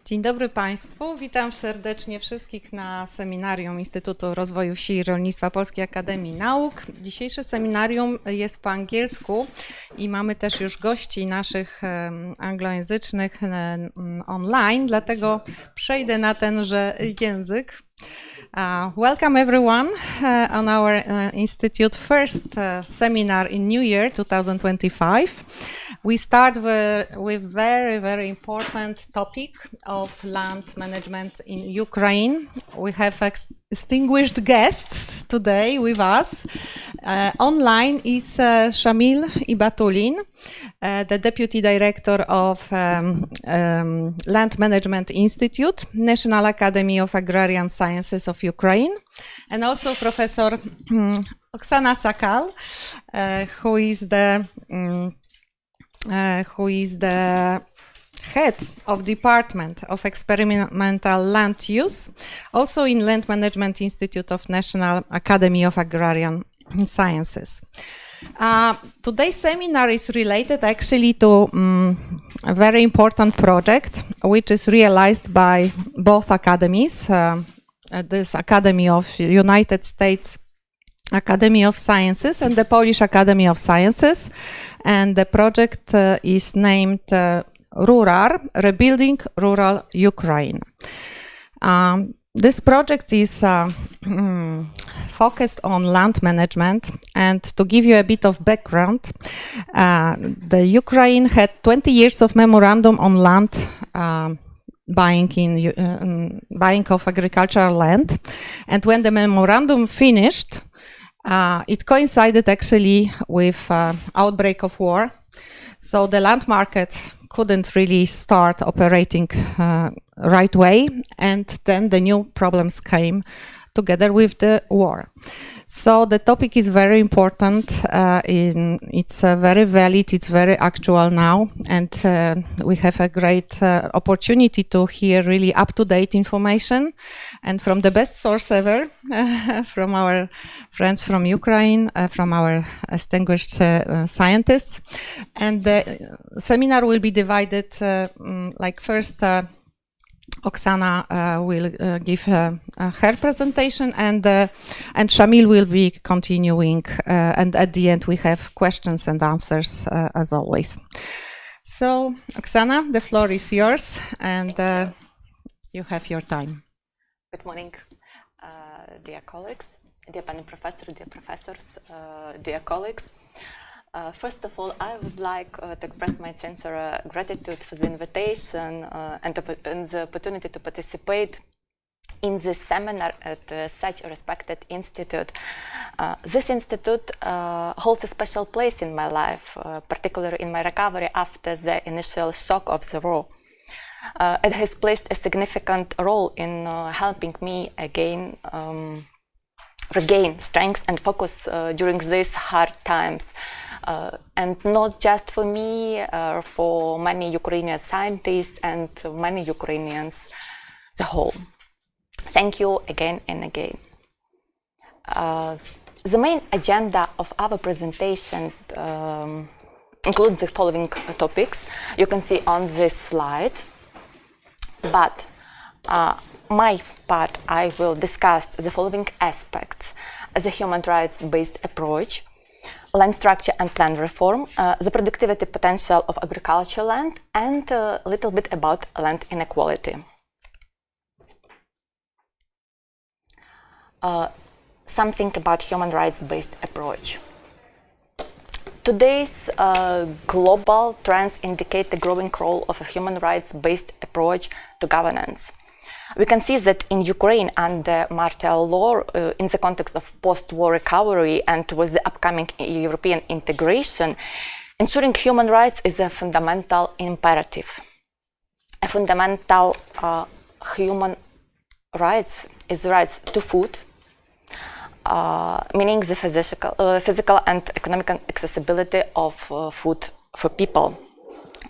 Dzień dobry Państwu, witam serdecznie wszystkich na seminarium Instytutu Rozwoju Wsi i Rolnictwa Polskiej Akademii Nauk. Dzisiejsze seminarium jest po angielsku i mamy też już gości naszych anglojęzycznych online, dlatego przejdę na tenże język. Welcome everyone on our Institute first seminar in New Year 2025. We start with very important topic of land management in Ukraine. We have distinguished guests today with us. Online is Shamil Ibatullin, the Deputy Director of Land Management Institute, National Academy of Agrarian Sciences of Ukraine, and also Professor Oksana Sakal, who is the head of Department of Experimental Land Use, also in Land Management Institute of National Academy of Agrarian Sciences. Today's seminar is related actually to a very important project which is realized by both academies, this Academy of United States Academy of Sciences and the Polish Academy of Sciences, and the project is named rUAR, Rebuilding Rural Ukraine. This project is focused on land management, and to give you a bit of background, the Ukraine had 20 years of memorandum on land buying of agricultural land, and when the memorandum finished, it coincided actually with outbreak of war, so the land market couldn't really start operating right way, and then the new problems came together with the war. So the topic is very important, it's very valid, it's very actual now, and we have a great opportunity to hear really up-to-date information, and from the best source ever, from our friends from Ukraine, from our distinguished scientists. And the seminar will be divided like first Oksana will give her presentation, and Shamil will be continuing, and at the end we have questions and answers as always. So, Oksana, the floor is yours, and you have your time. Good morning, dear colleagues, dear panel professor, dear professors, dear colleagues. First of all, I would like to express my sincere gratitude for the invitation and the opportunity to participate in this seminar at such a respected institute. This institute holds a special place in my life, particularly in my recovery after the initial shock of the war. It has played a significant role in helping me regain strength and focus during these hard times. And not just for me, for many Ukrainian scientists and many Ukrainians as a whole. Thank you again and again. The main agenda of our presentation includes the following topics you can see on this slide. But my part, I will discuss the following aspects: the human rights-based approach, land structure and plan reform, the productivity potential of agricultural land, and a little bit about land inequality. Something about human rights-based approach. Today's global trends indicate the growing role of a human rights-based approach to governance. We can see that in Ukraine under martial law, in the context of post-war recovery and with the upcoming European integration, ensuring human rights is a fundamental imperative. A fundamental human rights is the rights to food, meaning the physical and economic accessibility of food for people.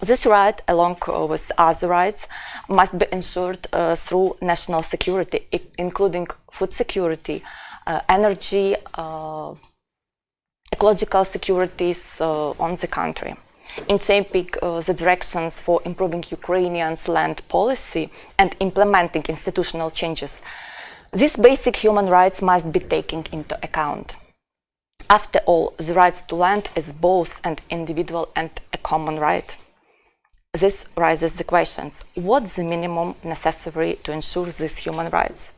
This right, along with other rights, must be ensured through national security, including food security, energy, ecological securities on the country. in shaping the directions for improving Ukrainians' land policy and implementing institutional changes, these basic human rights must be taken into account. After all, the right to land is both an individual and a common right. This raises the questions: what's the minimum necessary to ensure these human rights?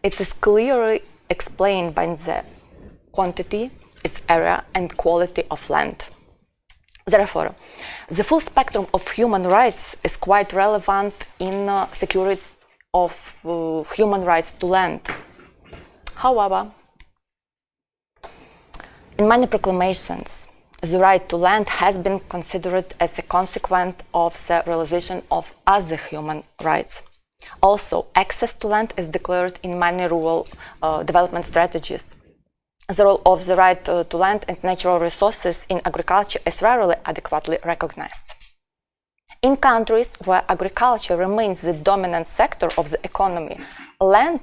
It is clearly explained by the quantity, its area, and quality of land. Therefore, the full spectrum of human rights is quite relevant in security of human rights to land. However, in many proclamations, the right to land has been considered as a consequence of the realization of other human rights. Also, access to land is declared in many rural development strategies. The role of the right to land and natural resources in agriculture is rarely adequately recognized. In countries where agriculture remains the dominant sector of the economy, land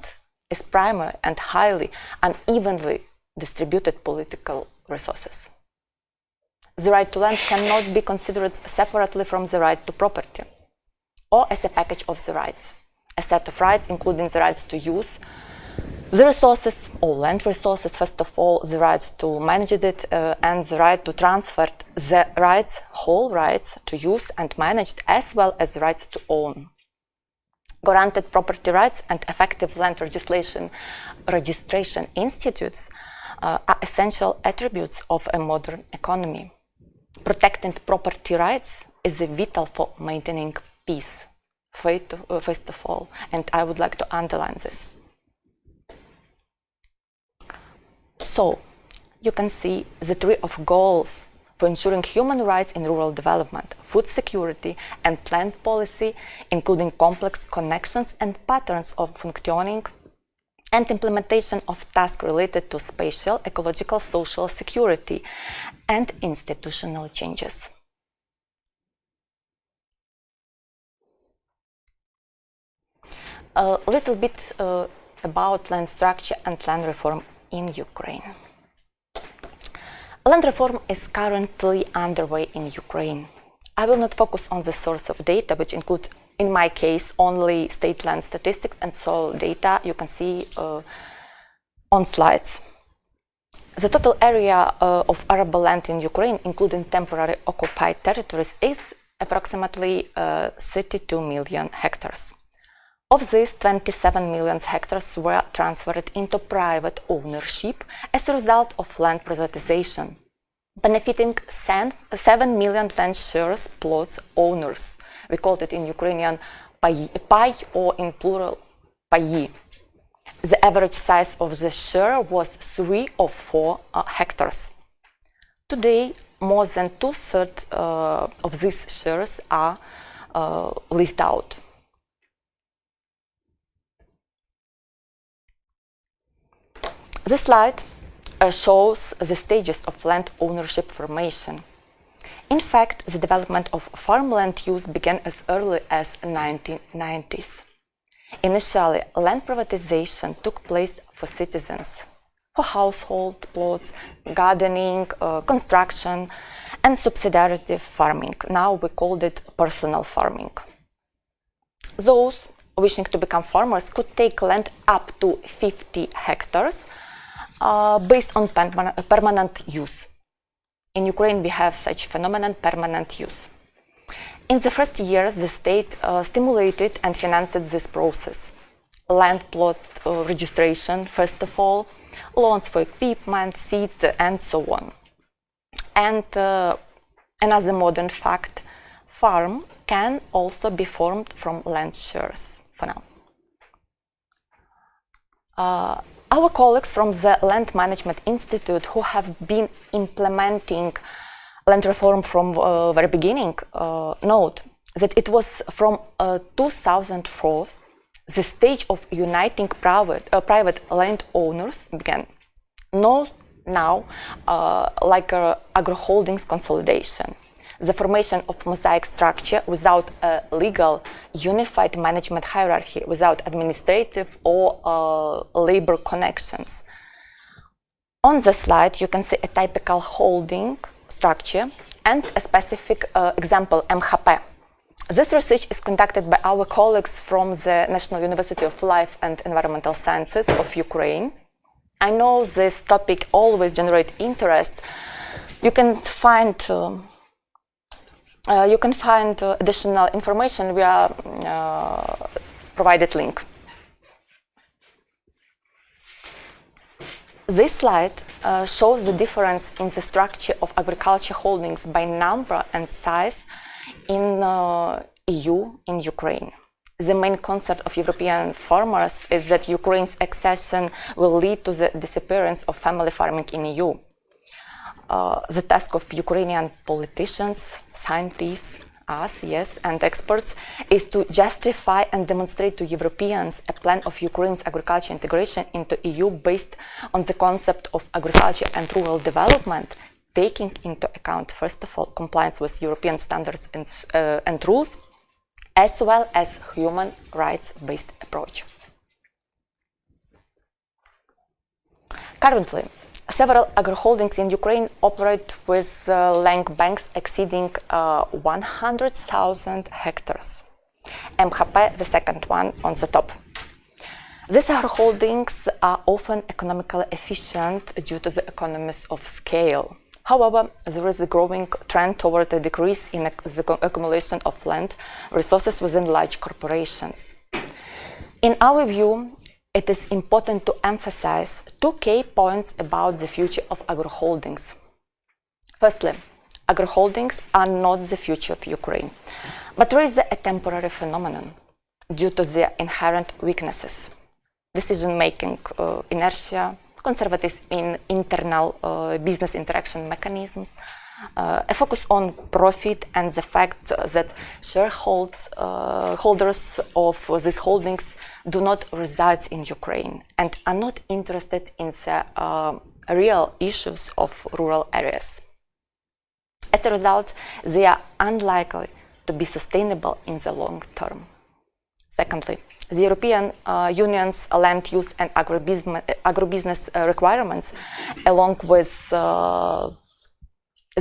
is primary and highly unevenly distributed political resources. The right to land cannot be considered separately from the right to property, or as a package of the rights, a set of rights including the rights to use the resources, or land resources, first of all, the rights to manage it, and the right to transfer the rights, whole rights to use and manage, as well as the rights to own. Granted property rights and effective land registration institutes are essential attributes of a modern economy. Protecting property rights is vital for maintaining peace, first of all, and I would like to underline this. So, you can see the three of goals for ensuring human rights in rural development: food security and land policy, including complex connections and patterns of functioning, and implementation of tasks related to spatial, ecological, social security, and institutional changes. A little bit about land structure and land reform in Ukraine. Land reform is currently underway in Ukraine. I will not focus on the source of data, which include, in my case, only state land statistics and soil data you can see on slides. The total area of arable land in Ukraine, including temporary occupied territories, is approximately 32 million hectares. Of these, 27 million hectares were transferred into private ownership as a result of land privatization, benefiting 7 million land shares plots owners. We called it in Ukrainian pay, or in plural payi. The average size of the share was 3 or 4 hectares. Today, more than 2/3 of these shares are leased out. This slide shows the stages of land ownership formation. In fact, the development of farmland use began as early as 1990s. Initially, land privatization took place for citizens, for household plots, gardening, construction, and subsidiary farming. Now we called it personal farming. Those wishing to become farmers could take land up to 50 hectares based on permanent use. In Ukraine, we have such phenomenon, permanent use. In the first years, the state stimulated and financed this process. Land plot registration, first of all, loans for equipment, seed, and so on. And another modern fact, farm can also be formed from land shares for now. Our colleagues from the Land Management Institute, who have been implementing land reform from very beginning, note that it was from 2004 the stage of uniting private landowners began. Not now like agro-holdings consolidation. The formation of mosaic structure without a legal unified management hierarchy, without administrative or labor connections. On the slide, you can see a typical holding structure And a specific example, MHP. This research is conducted by our colleagues from the National University of Life and Environmental Sciences of Ukraine. I know this topic always generates interest. You can find additional information via provided link. This slide shows the difference in the structure of agriculture holdings by number and size in EU in Ukraine. The main concern of European farmers is that Ukraine's accession will lead to the disappearance of family farming in EU. The task of Ukrainian politicians, scientists, us, yes, and experts is to justify and demonstrate to Europeans a plan of Ukraine's agriculture integration into EU based on the concept of agriculture and rural development, taking into account, first of all, compliance with European standards and rules, as well as human rights-based approach. Currently, several agri-holdings in Ukraine operate with land banks exceeding 100,000 hectares. MHP, the second one on the top. These agri-holdings are often economically efficient due to the economies of scale. However, there is a growing trend toward a decrease in the accumulation of land resources within large corporations. In our view, it is important to emphasize two key points about the future of agri-holdings. Firstly, agri-holdings are not the future of Ukraine, but rather a temporary phenomenon due to their inherent weaknesses: decision-making inertia, conservatism in internal business interaction mechanisms, a focus on profit, and the fact that shareholders of these holdings do not reside in Ukraine and are not interested in the real issues of rural areas. As a result, they are unlikely to be sustainable in the long term. Secondly, the European Union's land use and agribusiness requirements, along with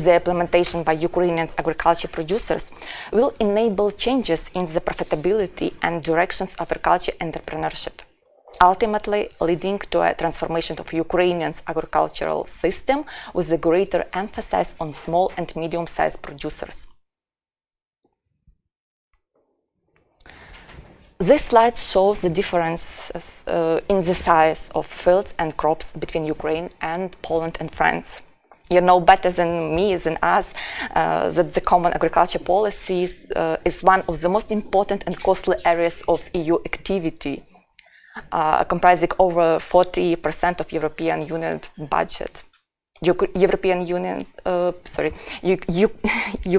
the implementation by Ukrainian agriculture producers, will enable changes in the profitability and directions of agriculture entrepreneurship, ultimately leading to a transformation of Ukrainian agricultural system with a greater emphasis on small and medium-sized producers. This slide shows the differences in the size of fields and crops between Ukraine and Poland and France. You know better than me, than us, that the common agriculture policy is one of the most important and costly areas of EU activity, comprising over 40% of European Union budget.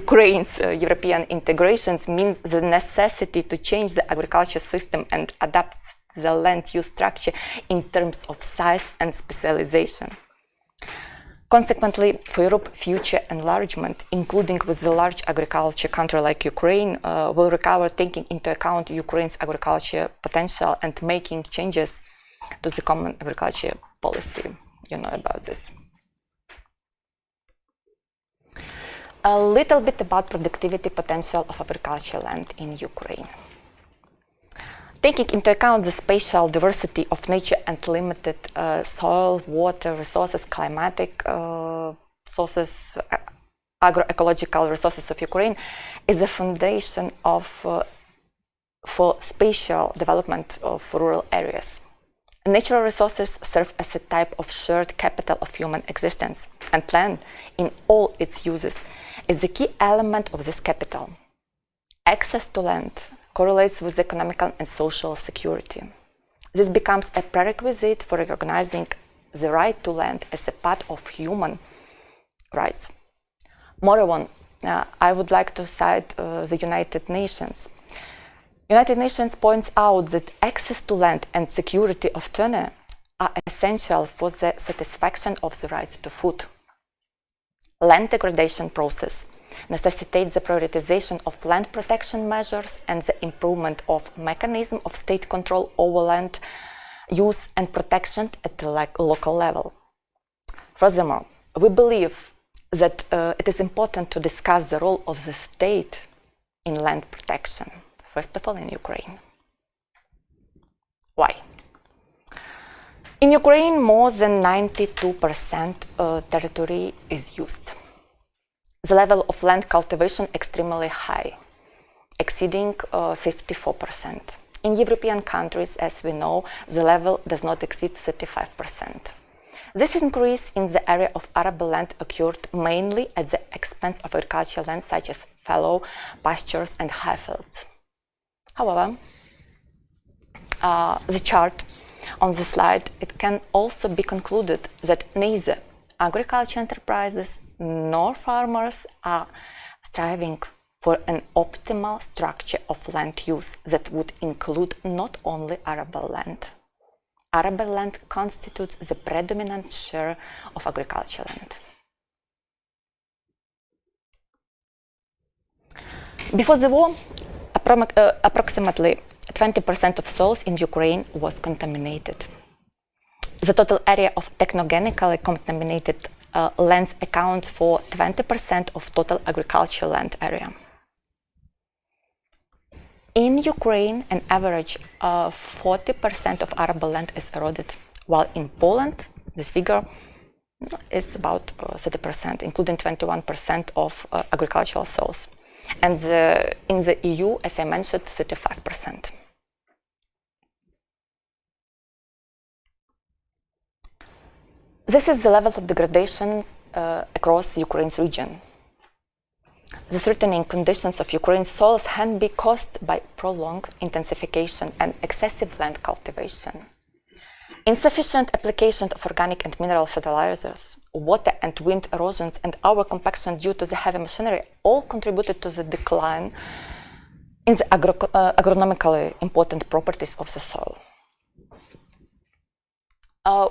Ukraine's European integrations means the necessity to change the agriculture system and adapt the land use structure in terms of size and specialization. Consequently, for Europe, future enlargement, including with the large agriculture country like Ukraine, will require taking into account Ukraine's agriculture potential and making changes to the common agriculture policy. You know about this. A little bit about productivity potential of agricultural land in Ukraine. Taking into account the spatial diversity of nature and limited soil, water resources, climatic sources, agroecological resources of Ukraine is the foundation for spatial development of rural areas. Natural resources serve as a type of shared capital of human existence, and land, in all its uses, is the key element of this capital. Access to land correlates with economic and social security. This becomes a prerequisite for recognizing the right to land as a part of human rights. Moreover, I would like to cite the United Nations. United Nations points out that access to land and security of tenure are essential for the satisfaction of the right to food. Land degradation process necessitates the prioritization of land protection measures and the improvement of mechanism of state control over land use and protection at the local level. Furthermore, we believe that it is important to discuss the role of the state in land protection, first of all in Ukraine. Why? In Ukraine, more than 92% territory is used. The level of land cultivation extremely high, exceeding 54%. In European countries, as we know, the level does not exceed 35%. This increase in the area of arable land occurred mainly at the expense of agricultural land such as fallow pastures and high fields. However, the chart on the slide, it can also be concluded that neither agriculture enterprises nor farmers are striving for an optimal structure of land use that would include not only arable land. Arable land constitutes the predominant share of agricultural land. Before the war, approximately 20% of soils in Ukraine was contaminated. The total area of technogenically contaminated lands accounts for 20% of total agricultural land area. In Ukraine, an average of 40% of arable land is eroded, while in Poland, this figure is about 30%, including 21% of agricultural soils. And in the EU, as I mentioned, 35%. This is the level of degradation across Ukraine's region. The threatening conditions of Ukraine's soils can be caused by prolonged intensification and excessive land cultivation. Insufficient application of organic and mineral fertilizers, water and wind erosions, and overcompaction due to the heavy machinery all contributed to the decline in the agronomically important properties of the soil.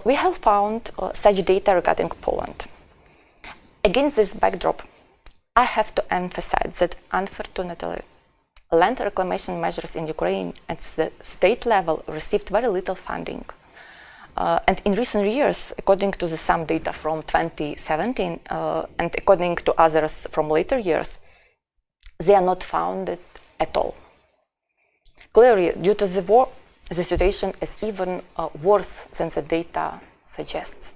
We have found such data regarding Poland. Against this backdrop, I have to emphasize that unfortunately, land reclamation measures in Ukraine at the state level received very little funding. And in recent years, according to some data from 2017 and according to others from later years, they are not funded at all. Clearly, due to the war, the situation is even worse than the data suggests.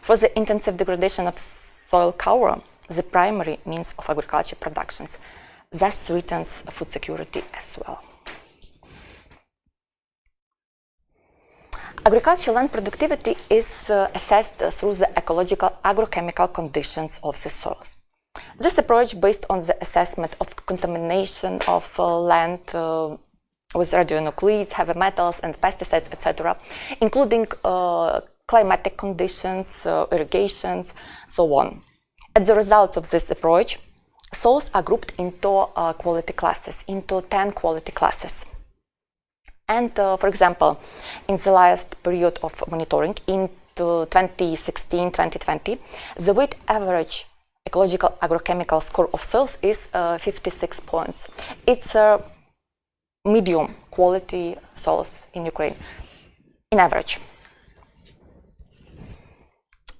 For the intensive degradation of soil cover, the primary means of agriculture productions, thus threatens food security as well. Agricultural land productivity is assessed through the ecological agrochemical conditions of the soils. This approach based on the assessment of contamination of land with radionuclides, heavy metals and pesticides, etc., including climatic conditions, irrigations, so on. As a result of this approach, soils are grouped into quality classes, into 10 quality classes. And for example, in the last period of monitoring, in 2016-2020, the weighted average ecological agrochemical score of soils is 56 points. It's medium quality soils in Ukraine, in average.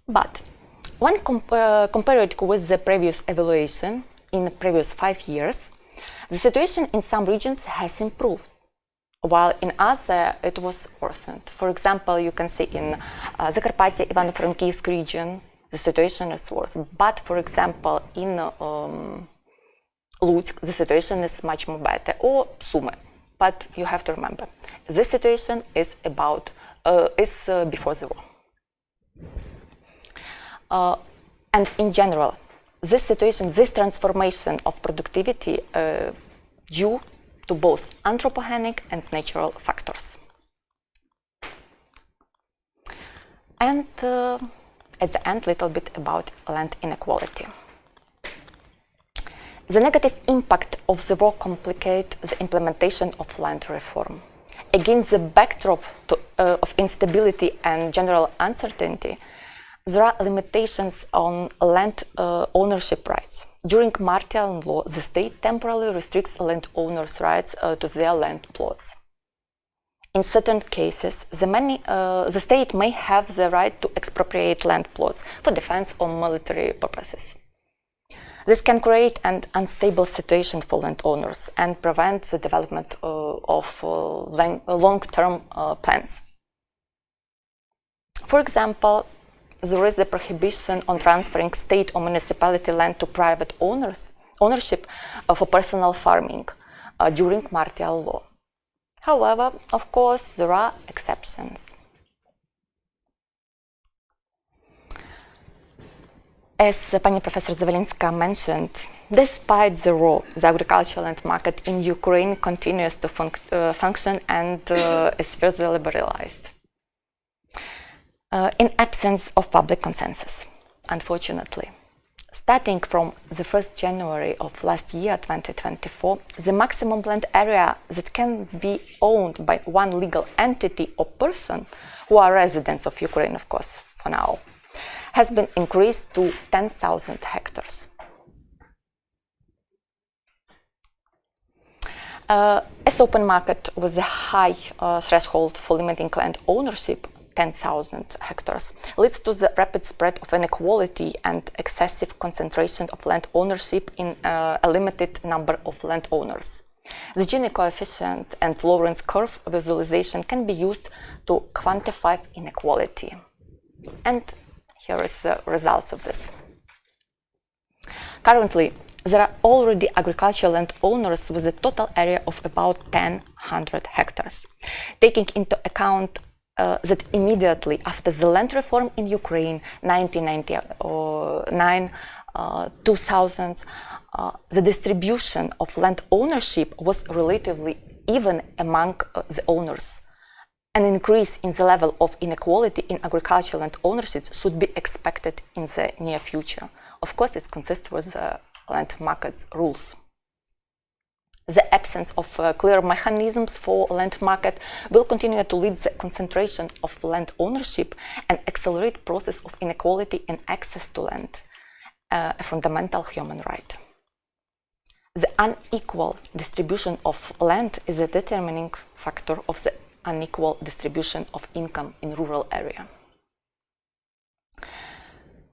But when compared with the previous evaluation in the previous 5 years, the situation in some regions has improved, while in others it was worsened. For example, you can see in Zakarpattia, Ivano-Frankivsk region, the situation is worse. But for example, in Lutsk, the situation is much more better, or Sumy. But you have to remember, this situation is before the war. And in general, this situation, this transformation of productivity due to both anthropogenic and natural factors. And at the end, a little bit about land inequality. The negative impact of the war complicates the implementation of land reform. Against the backdrop of instability and general uncertainty, there are limitations on land ownership rights. During martial law, the state temporarily restricts landowners' rights to their land plots. In certain cases, the state may have the right to expropriate land plots for defense or military purposes. This can create an unstable situation for landowners and prevent the development of long-term plans. For example, there is the prohibition on transferring state or municipality land to private ownership for personal farming during martial law. However, of course, there are exceptions. As Pani Professor Zawolińska mentioned, despite the war, the agricultural land market in Ukraine continues to function and is further liberalized. In absence of public consensus, unfortunately. Starting from the 1st January of last year, 2024, the maximum land area that can be owned by one legal entity or person, who are residents of Ukraine, of course, for now, has been increased to 10,000 hectares. As open market with a high threshold for limiting land ownership, 10,000 hectares, leads to the rapid spread of inequality and excessive concentration of land ownership in a limited number of landowners. The Gini coefficient and Lorenz curve visualization can be used to quantify inequality. And here is the results of this. Currently, there are already agricultural landowners with a total area of about 1,000 hectares, taking into account that immediately after the land reform in Ukraine, 1999, 2000, the distribution of land ownership was relatively even among the owners. An increase in the level of inequality in agricultural land ownership should be expected in the near future. Of course, it's consistent with the land market rules. The absence of clear mechanisms for land market will continue to lead the concentration of land ownership and accelerate process of inequality in access to land, a fundamental human right. The unequal distribution of land is a determining factor of the unequal distribution of income in rural area.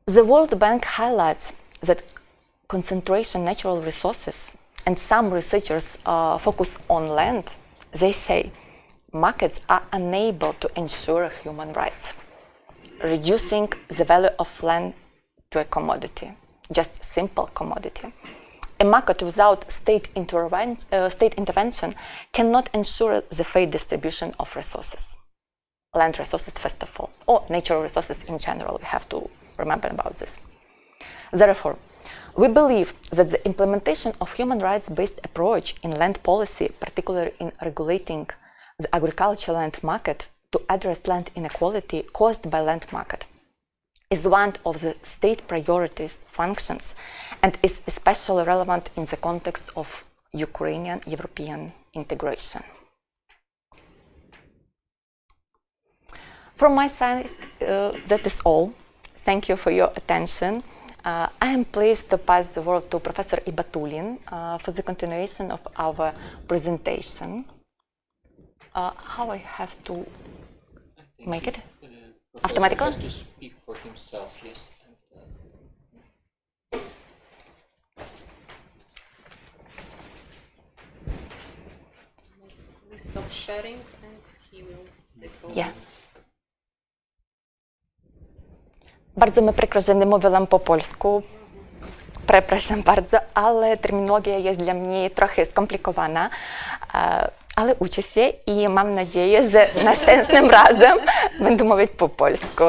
The World Bank highlights that concentration natural resources, and some researchers focus on land. They say markets are unable to ensure human rights, reducing the value of land to a commodity, just a simple commodity. A market without state intervention cannot ensure the fair distribution of resources. Land resources, first of all, or natural resources in general. We have to remember about this. Therefore, we believe that the implementation of human rights-based approach in land policy, particularly in regulating the agricultural land market to address land inequality caused by land market, is one of the state priorities functions and is especially relevant in the context of Ukrainian European integration. From my side, that is all. Thank you for your attention. I am pleased to pass the word to Professor Ibatullin for the continuation of our presentation. How I have to make it? Automatically? He has to speak for himself, yes. We stop sharing and he will take over. Yeah. Bardzo mi przykro, że nie mówiłam po polsku. Przepraszam bardzo, ale terminologia jest dla mnie trochę skomplikowana. Ale uczę się i mam nadzieję, że następnym razem będę mówić po polsku.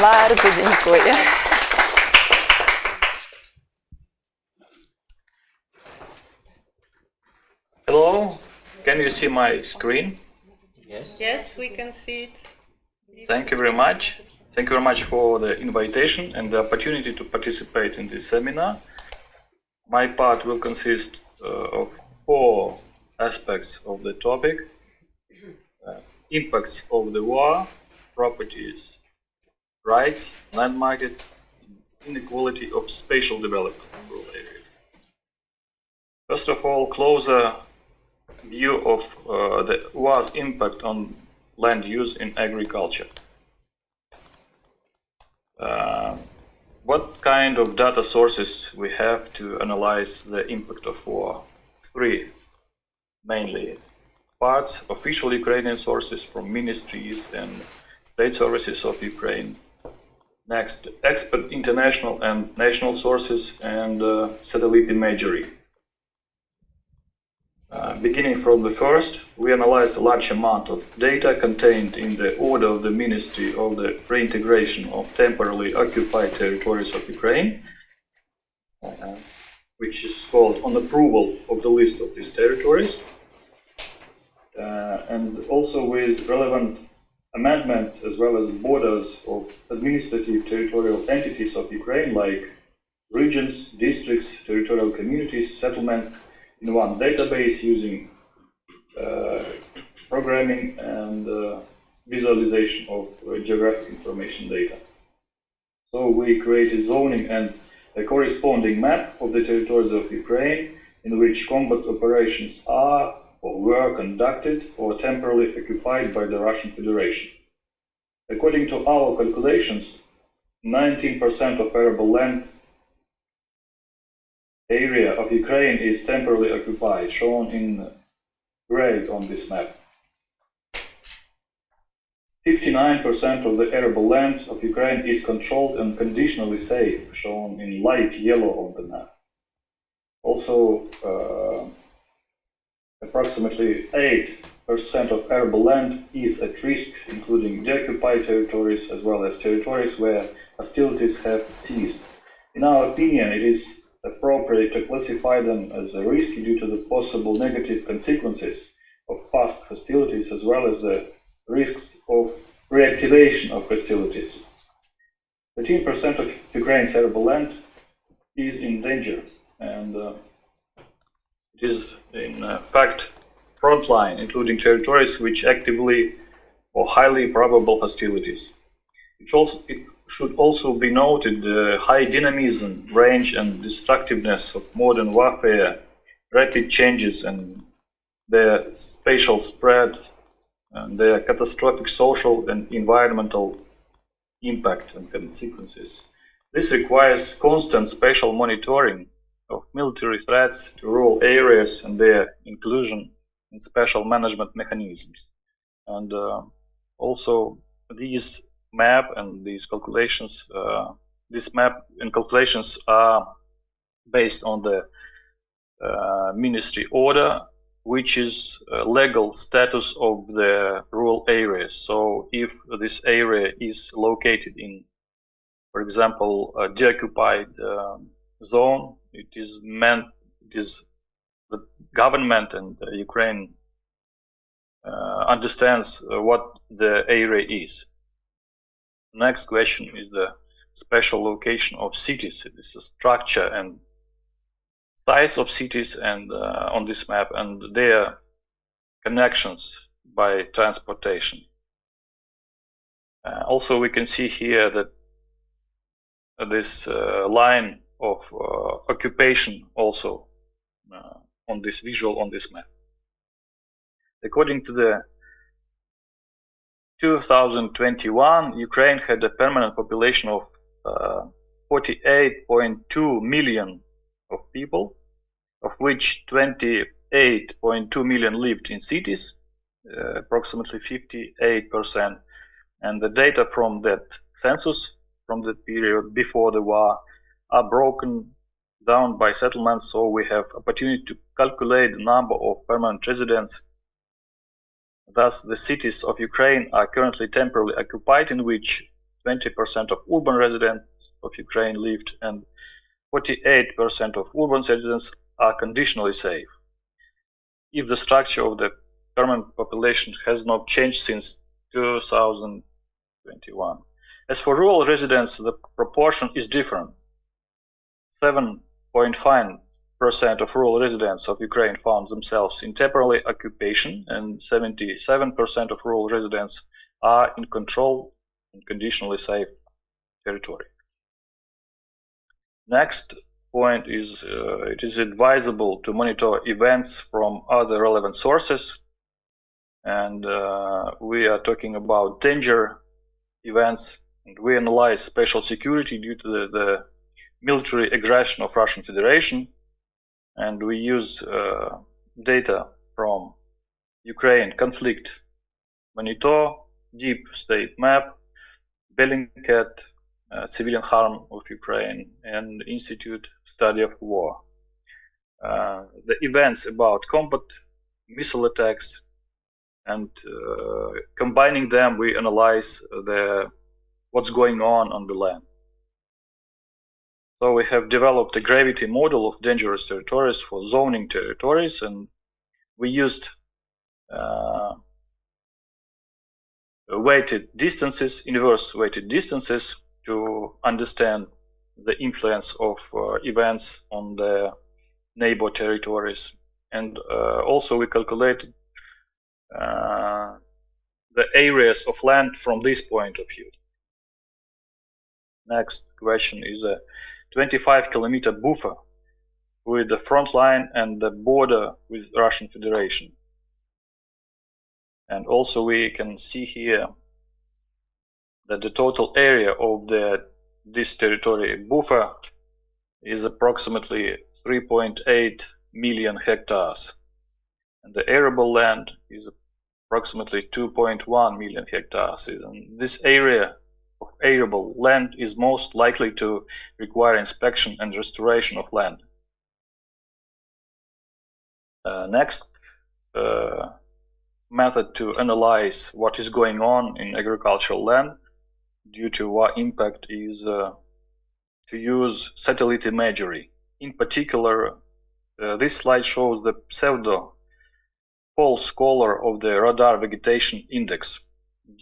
Bardzo dziękuję. Hello, can you see my screen? Yes. Yes, we can see it. Thank you very much. Thank you very much for the invitation and the opportunity to participate in this seminar. My part will consist of 4 aspects of the topic. Impacts of the war, properties, rights, land market, inequality of spatial development in rural areas. First of all, closer view of the rUAR's impact on land use in agriculture. What kind of data sources we have to analyze the impact of war? Three, mainly parts, official Ukrainian sources from ministries and state services of Ukraine. Next, expert international and national sources and satellite imagery. Beginning from the first, we analyzed a large amount of data contained in the order of the Ministry of the Reintegration of Temporarily Occupied Territories of Ukraine, which is called on approval of the list of these territories, and also with relevant amendments as well as borders of administrative territorial entities of Ukraine, like regions, districts, territorial communities, settlements, in one database using programming and visualization of geographic information data. So we created zoning and a corresponding map of the territories of Ukraine in which combat operations are or were conducted or temporarily occupied by the Russian Federation. According to our calculations, 19% of arable land area of Ukraine is temporarily occupied, shown in gray on this map. 59% of the arable land of Ukraine is controlled and conditionally safe, shown in light yellow on the map. Also, approximately 8% of arable land is at risk, including deoccupied territories as well as territories where hostilities have ceased. In our opinion, it is appropriate to classify them as a risk due to the possible negative consequences of past hostilities as well as the risks of reactivation of hostilities. 13% of Ukraine's arable land is in danger, and it is in fact frontline, including territories which actively or highly probable hostilities. It should also be noted the high dynamism, range and destructiveness of modern warfare, rapid changes and their spatial spread, and their catastrophic social and environmental impact and consequences. This requires constant spatial monitoring of military threats to rural areas and their inclusion in special management mechanisms. And also these map and these calculations, this map and calculations are based on the ministry order, which is legal status of the rural areas. So if this area is located in, for example, a deoccupied zone, it is the government and Ukraine understands what the area is. Next question is the special location of cities. This is structure and size of cities and on this map and their connections by transportation. Also, we can see here that this line of occupation also on this visual on this map. According to the 2021, Ukraine had a permanent population of 48.2 million of people, of which 28.2 million lived in cities, approximately 58%. And the data from that census, from the period before the war, are broken down by settlements, so we have opportunity to calculate the number of permanent residents. Thus, the cities of Ukraine are currently temporarily occupied, in which 20% of urban residents of Ukraine lived, and 48% of urban residents are conditionally safe. If the structure of the permanent population has not changed since 2021. As for rural residents, the proportion is different. 7.5% of rural residents of Ukraine found themselves in temporary occupation, and 77% of rural residents are in control and conditionally safe territory. Next, point is it is advisable to monitor events from other relevant sources, and we are talking about danger events, and we analyze special security due to the military aggression of Russian Federation, and we use data from Ukraine conflict monitor, deep state map, Bellingcat, civilian harm of Ukraine, and Institute Study of War. The events about combat, missile attacks, and combining them, we analyze what's going on the land. So we have developed a gravity model of dangerous territories for zoning territories, and we used weighted distances, inverse weighted distances, to understand the influence of events on the neighbor territories. And also we calculated the areas of land from this point of view. Next question is a 25-kilometer buffer with the front line and the border with Russian Federation. And also we can see here that the total area of this territory buffer is approximately 3.8 million hectares, and the arable land is approximately 2.1 million hectares. And this area of arable land is most likely to require inspection and restoration of land. Next method to analyze what is going on in agricultural land due to war impact is to use satellite imagery. In particular, this slide shows the pseudo false color of the radar vegetation index.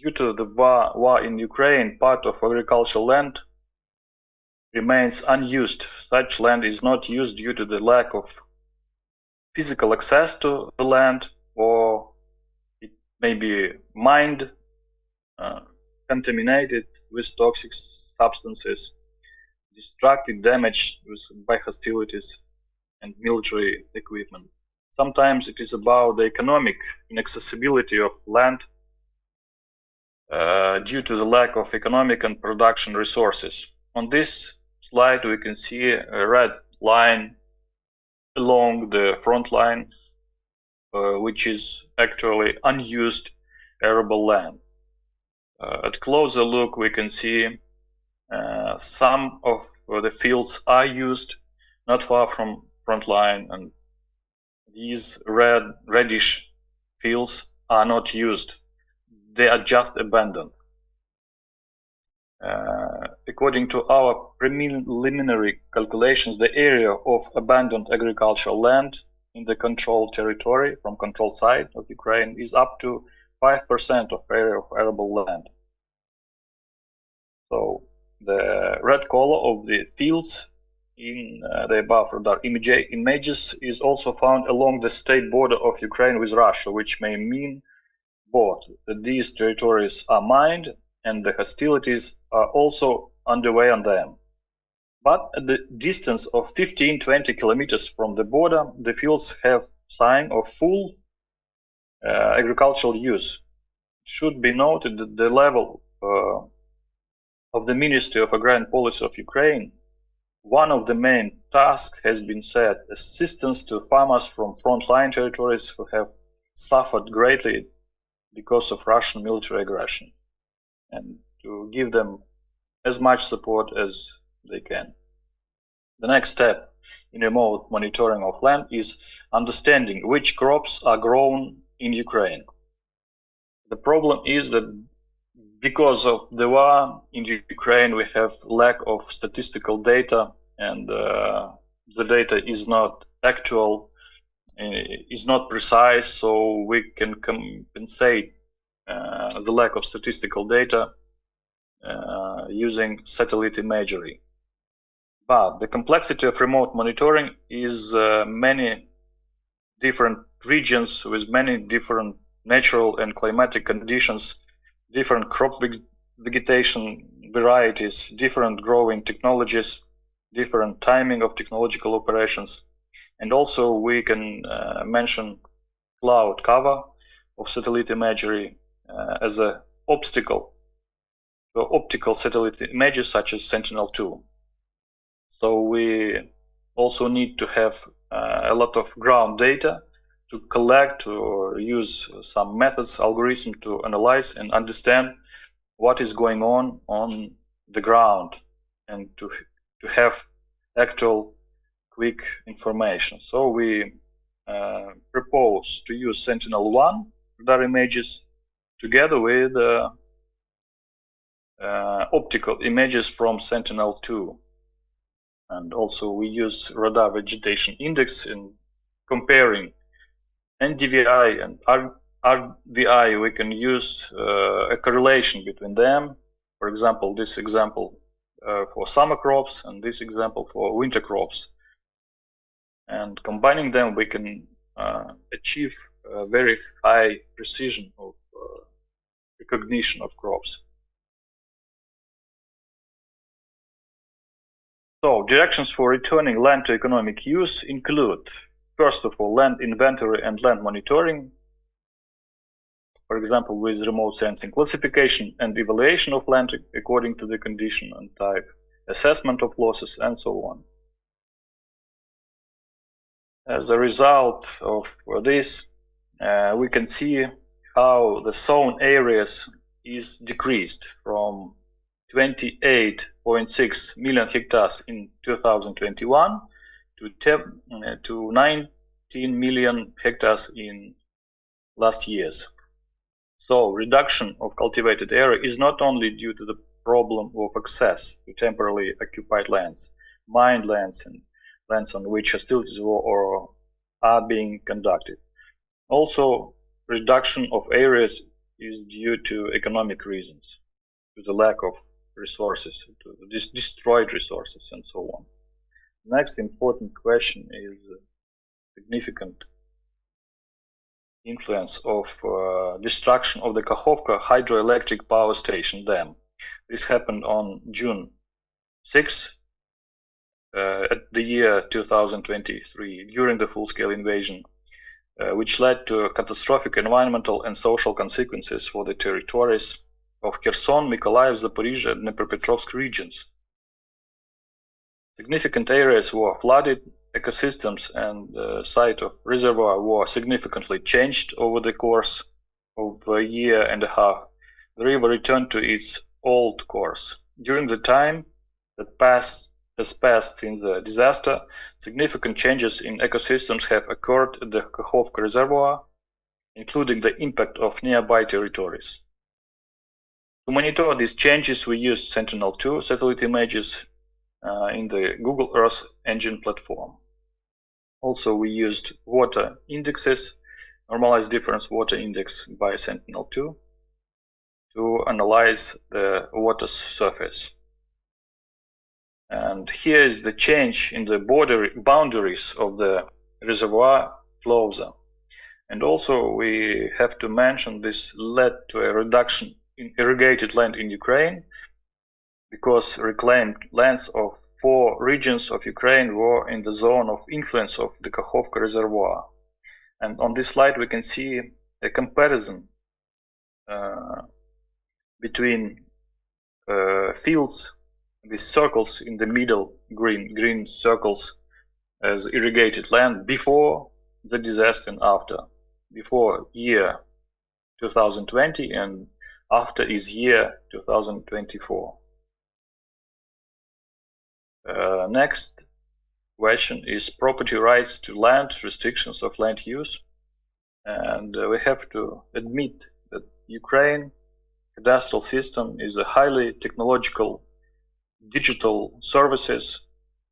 Due to the war in Ukraine, part of agricultural land remains unused. Such land is not used due to the lack of physical access to the land, or it may be mined, contaminated with toxic substances, destructed, damaged by hostilities and military equipment. Sometimes it is about the economic inaccessibility of land due to the lack of economic and production resources. On this slide we can see a red line along the front line, which is actually unused arable land. At closer look we can see some of the fields are used not far from front line, and these reddish fields are not used. They are just abandoned. According to our preliminary calculations, the area of abandoned agricultural land in the controlled territory from controlled side of Ukraine is up to 5% of area of arable land. So the red color of the fields in the above radar images is also found along the state border of Ukraine with Russia, which may mean both that these territories are mined and the hostilities are also underway on them. But at the distance of 15-20 kilometers from the border, the fields have sign of full agricultural use. It should be noted that the level of the Ministry of Agrarian Policy of Ukraine, one of the main tasks has been set: assistance to farmers from frontline territories who have suffered greatly because of Russian military aggression, and to give them as much support as they can. The next step in remote monitoring of land is understanding which crops are grown in Ukraine. The problem is that because of the war in Ukraine, we have lack of statistical data, and the data is not actual, is not precise, so we can compensate the lack of statistical data using satellite imagery. But the complexity of remote monitoring is many different regions with many different natural and climatic conditions, different crop vegetation varieties, different growing technologies, different timing of technological operations. And also we can mention cloud cover of satellite imagery as an obstacle to optical satellite images such as Sentinel-2. So we also need to have a lot of ground data to collect or use some methods, algorithms to analyze and understand what is going on the ground and to have actual quick information. So we propose to use Sentinel-1 radar images together with optical images from Sentinel-2. And also we use radar vegetation index in comparing NDVI and RVI. We can use a correlation between them. For example, this example for summer crops and this example for winter crops. And combining them, we can achieve a very high precision of recognition of crops. So, directions for returning land to economic use include, first of all, land inventory and land monitoring, for example, with remote sensing, classification and evaluation of land according to the condition and type, assessment of losses, and so on. As a result of this, we can see how the sown areas is decreased from 28.6 million hectares in 2021 to 19 million hectares in last years. So reduction of cultivated area is not only due to the problem of access to temporarily occupied lands, mined lands, and lands on which hostilities are being conducted. Also, reduction of areas is due to economic reasons, to the lack of resources, to the destroyed resources, and so on. Next important question is significant influence of destruction of the Kakhovka hydroelectric power station dam. This happened on June 6 at the year 2023 during the full-scale invasion, which led to catastrophic environmental and social consequences for the territories of Kherson, Mykolaiv, Zaporizhia, and Dnipropetrovsk regions. Significant areas were flooded, ecosystems and the site of reservoir were significantly changed over the course of a year and a half. The river returned to its old course. During the time that has passed since the disaster, significant changes in ecosystems have occurred at the Kakhovka reservoir, including the impact of nearby territories. To monitor these changes, we used Sentinel-2 satellite images in the Google Earth Engine platform. Also, we used water indexes, normalized difference water index by Sentinel-2 to analyze the water surface. And here is the change in the boundaries of the reservoir flows. And also we have to mention this led to a reduction in irrigated land in Ukraine, because reclaimed lands of 4 regions of Ukraine were in the zone of influence of the Kakhovka reservoir. And on this slide we can see a comparison between fields, these circles in the middle, green circles as irrigated land before the disaster and after. Before year 2020 and after is year 2024. Next question is property rights to land, restrictions of land use. And we have to admit that Ukraine cadastral system is a highly technological digital services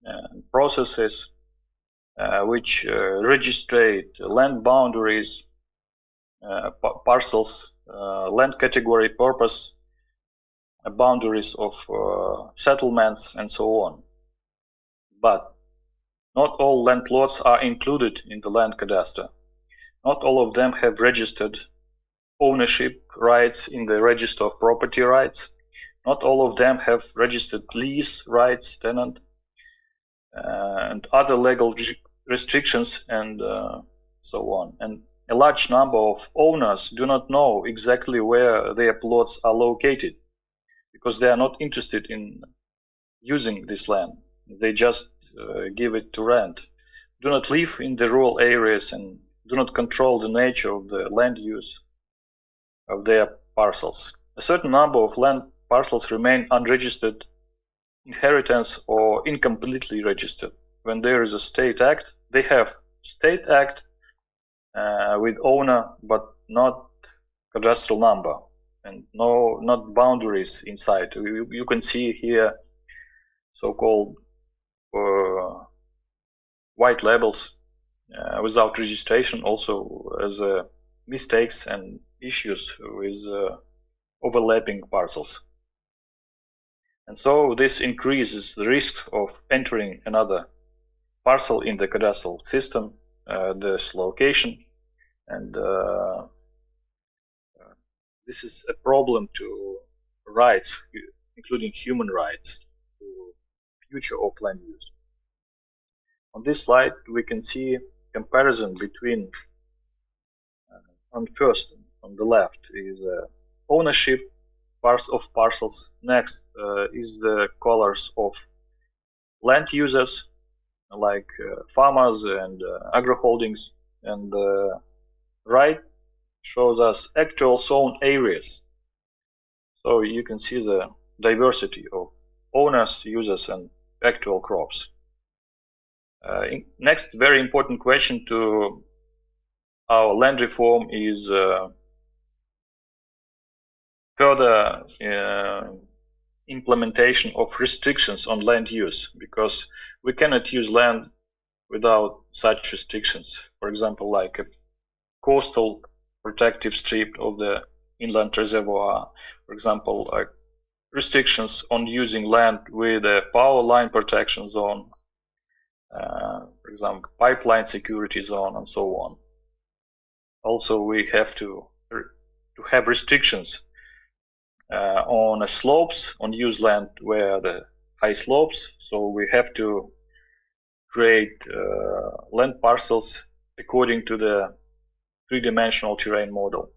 and processes which register land boundaries, parcels, land category, purpose, boundaries of settlements, and so on. But not all land plots are included in the land cadastre. Not all of them have registered ownership rights in the register of property rights. Not all of them have registered lease rights, tenant. and other legal restrictions, and so on. And a large number of owners do not know exactly where their plots are located because they are not interested in using this land. They just give it to rent, do not live in the rural areas, and do not control the nature of the land use of their parcels. A certain number of land parcels remain unregistered inheritance or incompletely registered. When there is a state act, they have state act with owner but not cadastral number and not boundaries inside. You can see here so-called white labels without registration, also as mistakes and issues with overlapping parcels. And so this increases the risk of entering another parcel in the cadastral system, this location, and this is a problem to rights, including human rights, to future of land use. On this slide, we can see comparison between, on first, on the left, is ownership of parcels. Next is the colors of land users, like farmers and agro holdings, and right shows us actual sown areas. So you can see the diversity of owners, users, and actual crops. Next very important question to our land reform is further implementation of restrictions on land use, because we cannot use land without such restrictions. For example, like a coastal protective strip of the inland reservoir, for example, like restrictions on using land with a power line protection zone, for example, pipeline security zone, and so on. Also, we have to have restrictions on slopes, on used land where the high slopes. So we have to create land parcels according to the three-dimensional terrain model,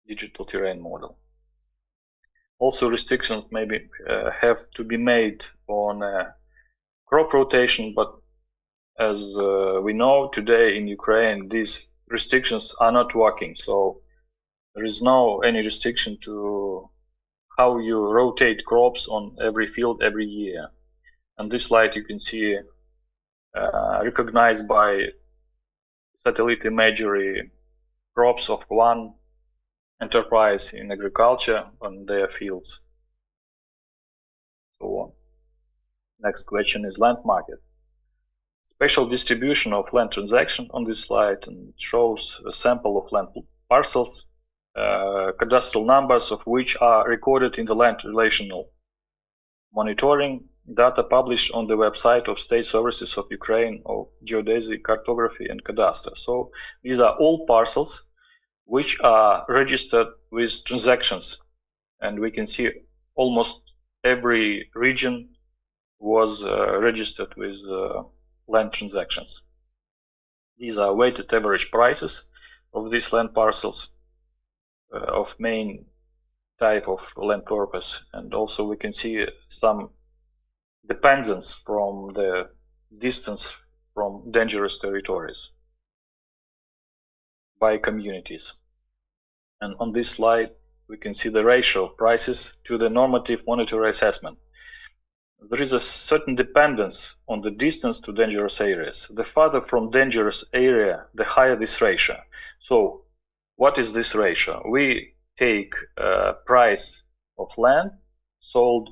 digital terrain model. Also, restrictions maybe have to be made on crop rotation, but as we know today in Ukraine, these restrictions are not working. So there is no any restriction to how you rotate crops on every field every year. On this slide, you can see recognized by satellite imagery crops of one enterprise in agriculture on their fields. So on. Next question is land market. Special distribution of land transaction on this slide, and it shows a sample of land parcels, cadastral numbers of which are recorded in the land relational monitoring data published on the website of State Services of Ukraine of Geodesy, Cartography, and Cadastre. So these are all parcels which are registered with transactions, and we can see almost every region was registered with land transactions. These are weighted average prices of these land parcels of main type of land purpose, and also we can see some dependence from the distance from dangerous territories by communities. And on this slide we can see the ratio of prices to the normative monetary assessment. There is a certain dependence on the distance to dangerous areas. The farther from dangerous area, the higher this ratio. So what is this ratio? We take price of land sold,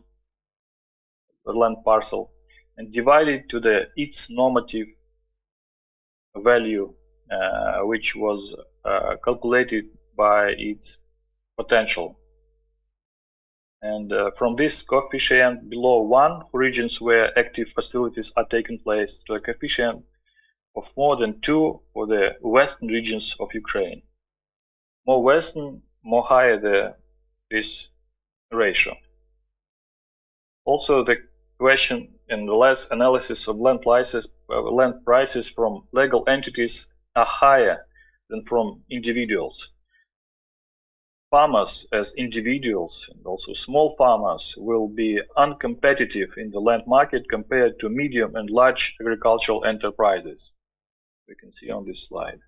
the land parcel, and divide it to its normative value, which was calculated by its potential. And from this coefficient below 1 for regions where active hostilities are taking place, to a coefficient of more than 2 for the western regions of Ukraine. More western, more higher this ratio. Also, the question and less analysis of land prices from legal entities are higher than from individuals. Farmers as individuals and also small farmers will be uncompetitive in the land market compared to medium and large agricultural enterprises. We can see on this slide.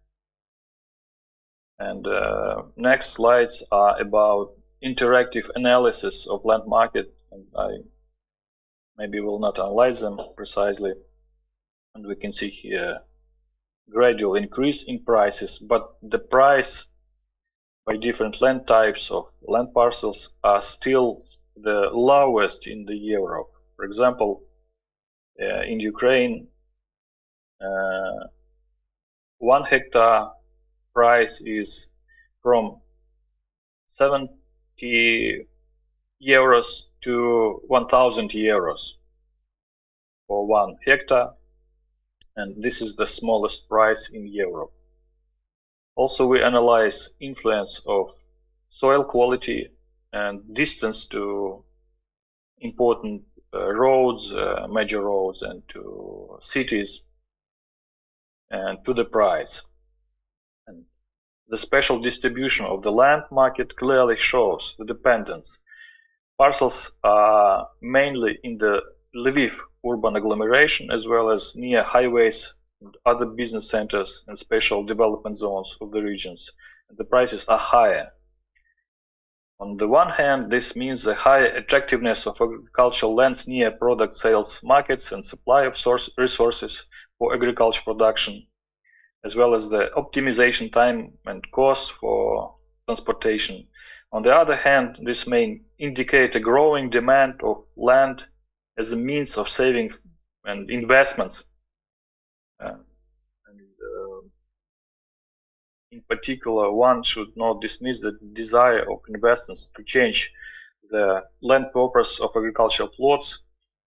And next slides are about interactive analysis of land market, and I maybe will not analyze them precisely. And we can see here gradual increase in prices, but the price by different land types of land parcels are still the lowest in the Europe. For example, in Ukraine, 1 hectare price is from 70 euros to 1,000 euros for 1 hectare, and this is the smallest price in Europe. Also, we analyze influence of soil quality and distance to important roads, major roads, and to cities, and to the price. And the special distribution of the land market clearly shows the dependence. Parcels are mainly in the Lviv urban agglomeration, as well as near highways and other business centers and special development zones of the regions, and the prices are higher. On the one hand, this means the higher attractiveness of agricultural lands near product sales markets and supply of resources for agriculture production, as well as the optimization time and cost for transportation. On the other hand, this may indicate a growing demand of land as a means of saving and investments. In particular, one should not dismiss the desire of investors to change the land purpose of agricultural plots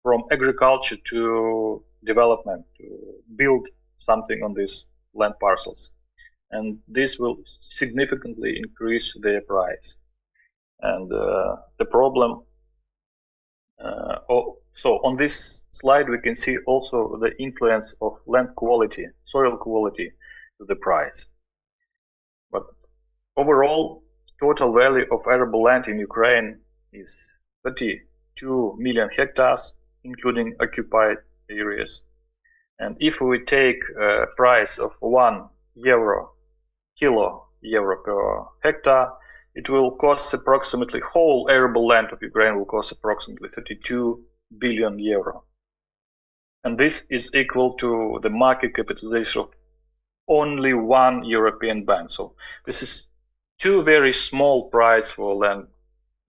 from agriculture to development, to build something on these land parcels. And this will significantly increase their price. And the problem, so on this slide we can see also the influence of land quality, soil quality to the price. But overall, total value of arable land in Ukraine is 32 million hectares, including occupied areas. And if we take a price of €1 per hectare, it will cost approximately, whole arable land of Ukraine will cost approximately €32 billion. And this is equal to the market capitalization of only one European bank. So this is two very small price for land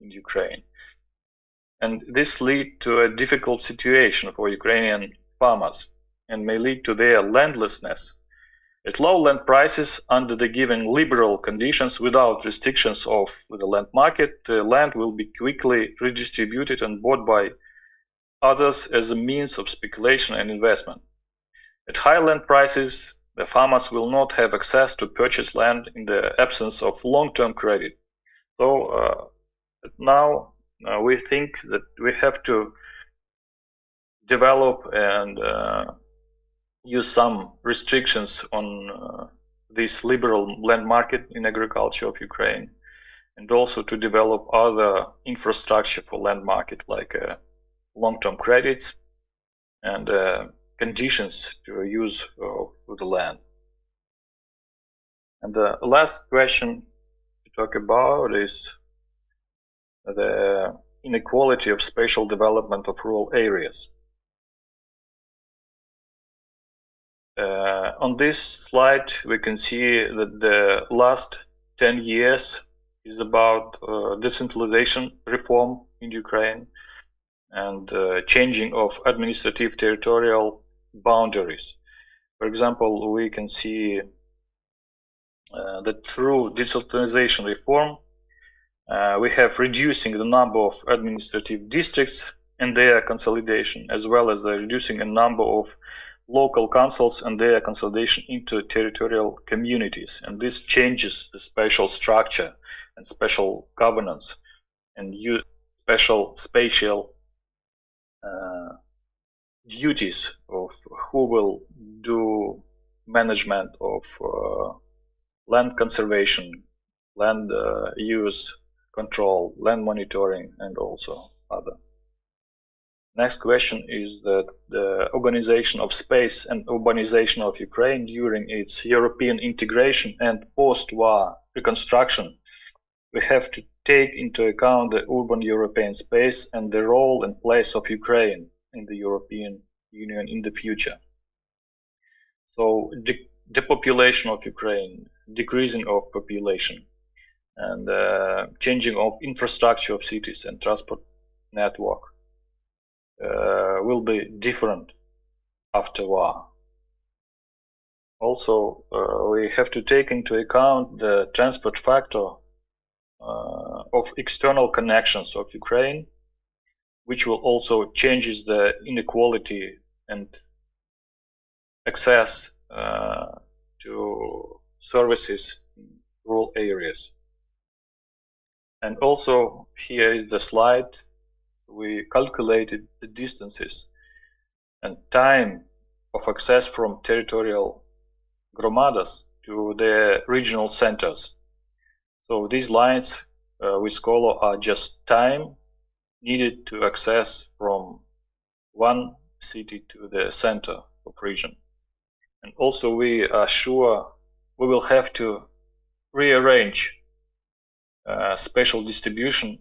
in Ukraine. And this leads to a difficult situation for Ukrainian farmers and may lead to their landlessness. At low land prices, under the given liberal conditions, without restrictions of the land market, the land will be quickly redistributed and bought by others as a means of speculation and investment. At high land prices, the farmers will not have access to purchase land in the absence of long-term credit. So now we think that we have to develop and use some restrictions on this liberal land market in agriculture of Ukraine, and also to develop other infrastructure for land market like long-term credits and conditions to use of the land. And the last question to talk about is the inequality of spatial development of rural areas. On this slide, we can see that the last 10 years is about decentralization reform in Ukraine and changing of administrative territorial boundaries. For example, we can see that through decentralization reform, we have reducing the number of administrative districts and their consolidation, as well as reducing a number of local councils and their consolidation into territorial communities. And this changes the spatial structure and spatial governance and spatial duties of who will do management of land conservation, land use control, land monitoring, and also other. Next question is that the organization of space and urbanization of Ukraine during its European integration and post-war reconstruction, we have to take into account the urban European space and the role and place of Ukraine in the European Union in the future. So depopulation of Ukraine, decreasing of population, and changing of infrastructure of cities and transport network will be different after war. Also, we have to take into account the transport factor of external connections of Ukraine, which will also changes the inequality and access to services in rural areas. And also here is the slide. We calculated the distances and time of access from territorial gromadas to the regional centers. So these lines we scholar are just time needed to access from one city to the center of region. And also we are sure we will have to rearrange spatial distribution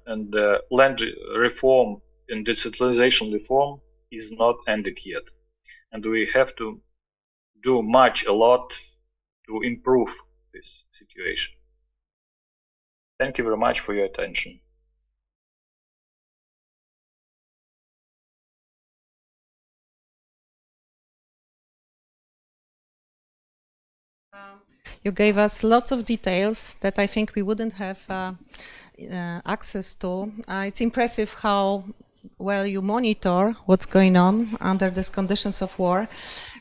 and the land reform and decentralization reform is not ended yet. And we have to do a lot to improve this situation. Thank you very much for your attention. You gave us lots of details that I think we wouldn't have access to. It's impressive how well you monitor what's going on under these conditions of war.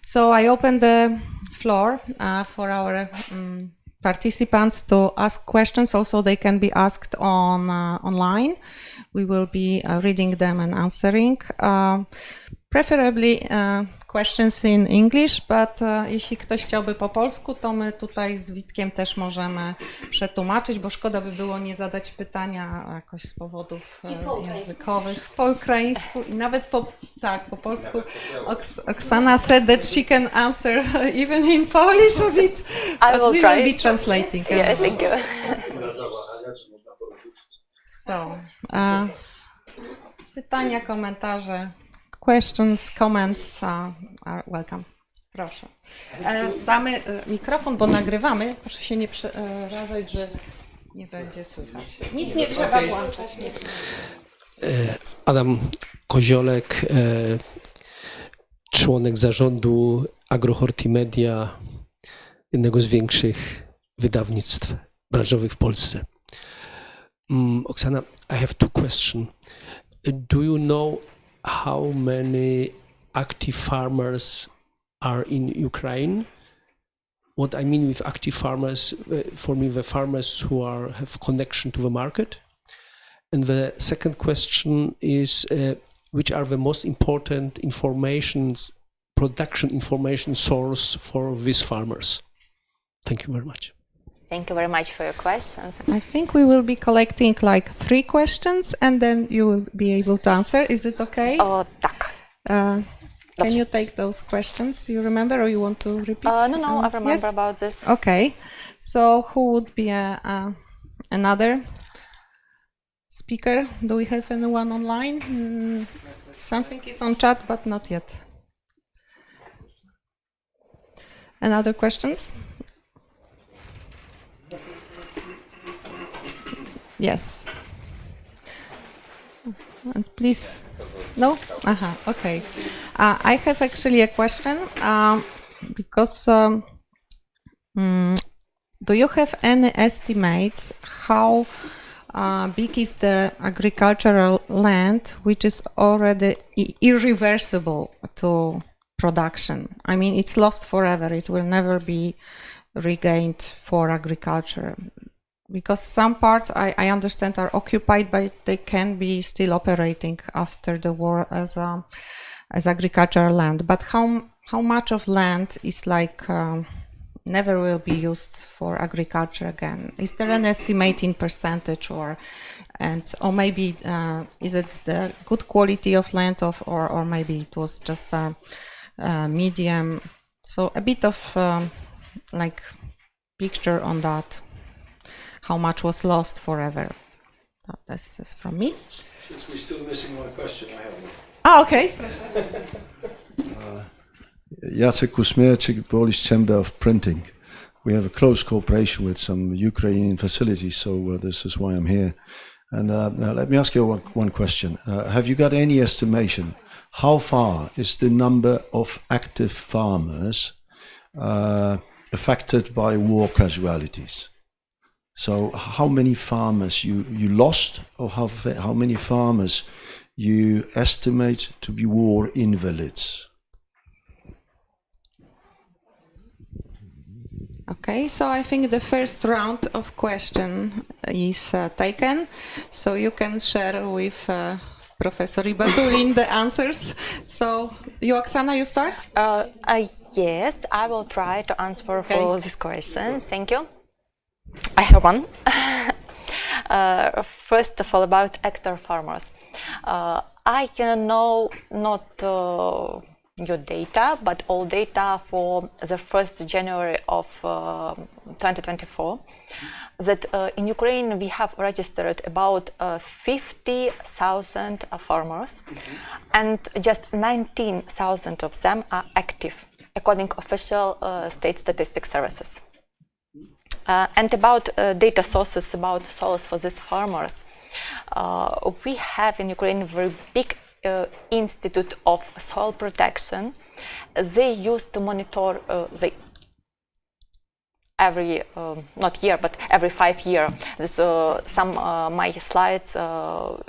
So I open the floor for our participants to ask questions. Also, they can be asked online. We will be reading them and answering. Preferably questions in English, but jeśli ktoś chciałby po polsku, to my tutaj z Witkiem też możemy przetłumaczyć, bo szkoda by było nie zadać pytania jakoś z powodów językowych po ukraińsku i nawet po polsku. Oksana said that she can answer even in Polish a bit, but we will be translating. Yes, thank you. So, pytania, komentarze. Questions, comments are welcome. Proszę. Damy mikrofon, bo nagrywamy. Proszę się nie przerażać, że nie będzie słychać. Nic nie trzeba włączać. Nie. Adam Koziolek, członek zarządu Agrohortimedia, jednego z większych wydawnictw branżowych w Polsce. Oksana, I have two questions. Do you know how many active farmers are in Ukraine? What I mean with active farmers, for me, the farmers who have connection to the market. And the second question is, which are the most important production information source for these farmers? Thank you very much. Thank you very much for your questions. I think we will be collecting like 3 questions and then you will be able to answer. Is it okay? Tak. Can you take those questions? You remember or you want to repeat? No, I remember about this. Okay. So who would be another speaker? Do we have anyone online? Something is on chat, but not yet. Another questions? Yes. And please. No? Okay. I have actually a question because do you have any estimates how big is the agricultural land which is already irreversible to production? I mean, it's lost forever. It will never be regained for agriculture. Because some parts, I understand, are occupied, but they can be still operating after the war as as agricultural land, but how much of land is like never will be used for agriculture again? Is there an estimate in percentage, or maybe is it the good quality of land or maybe it was just a medium? So a bit of like picture on that. How much was lost forever? This is from me. Since we're still missing one question, I have one. Oh, okay. Jacek Kusmierczyk, Polish Chamber of Printing. We have a close cooperation with some Ukrainian facilities, so this is why I'm here. And let me ask you one question. Have you got any estimation? How far is the number of active farmers affected by war casualties? So how many farmers you lost, or how many farmers you estimate to be war invalids? Okay, so I think the first round of question is taken, so you can share with Professor Ibatullin the answers. So, you, Oksana, you start? Yes, I will try to answer for this question. Thank you. I have one. First of all, about active farmers. I can know not your data, but all data for the 1st January of 2024, that in Ukraine we have registered about 50,000 farmers, and just 19,000 of them are active, according to official state statistics services. And about data sources about soils for these farmers, we have in Ukraine a very big Institute of Soil Protection. They used to monitor every not year but every 5 years. Some my slides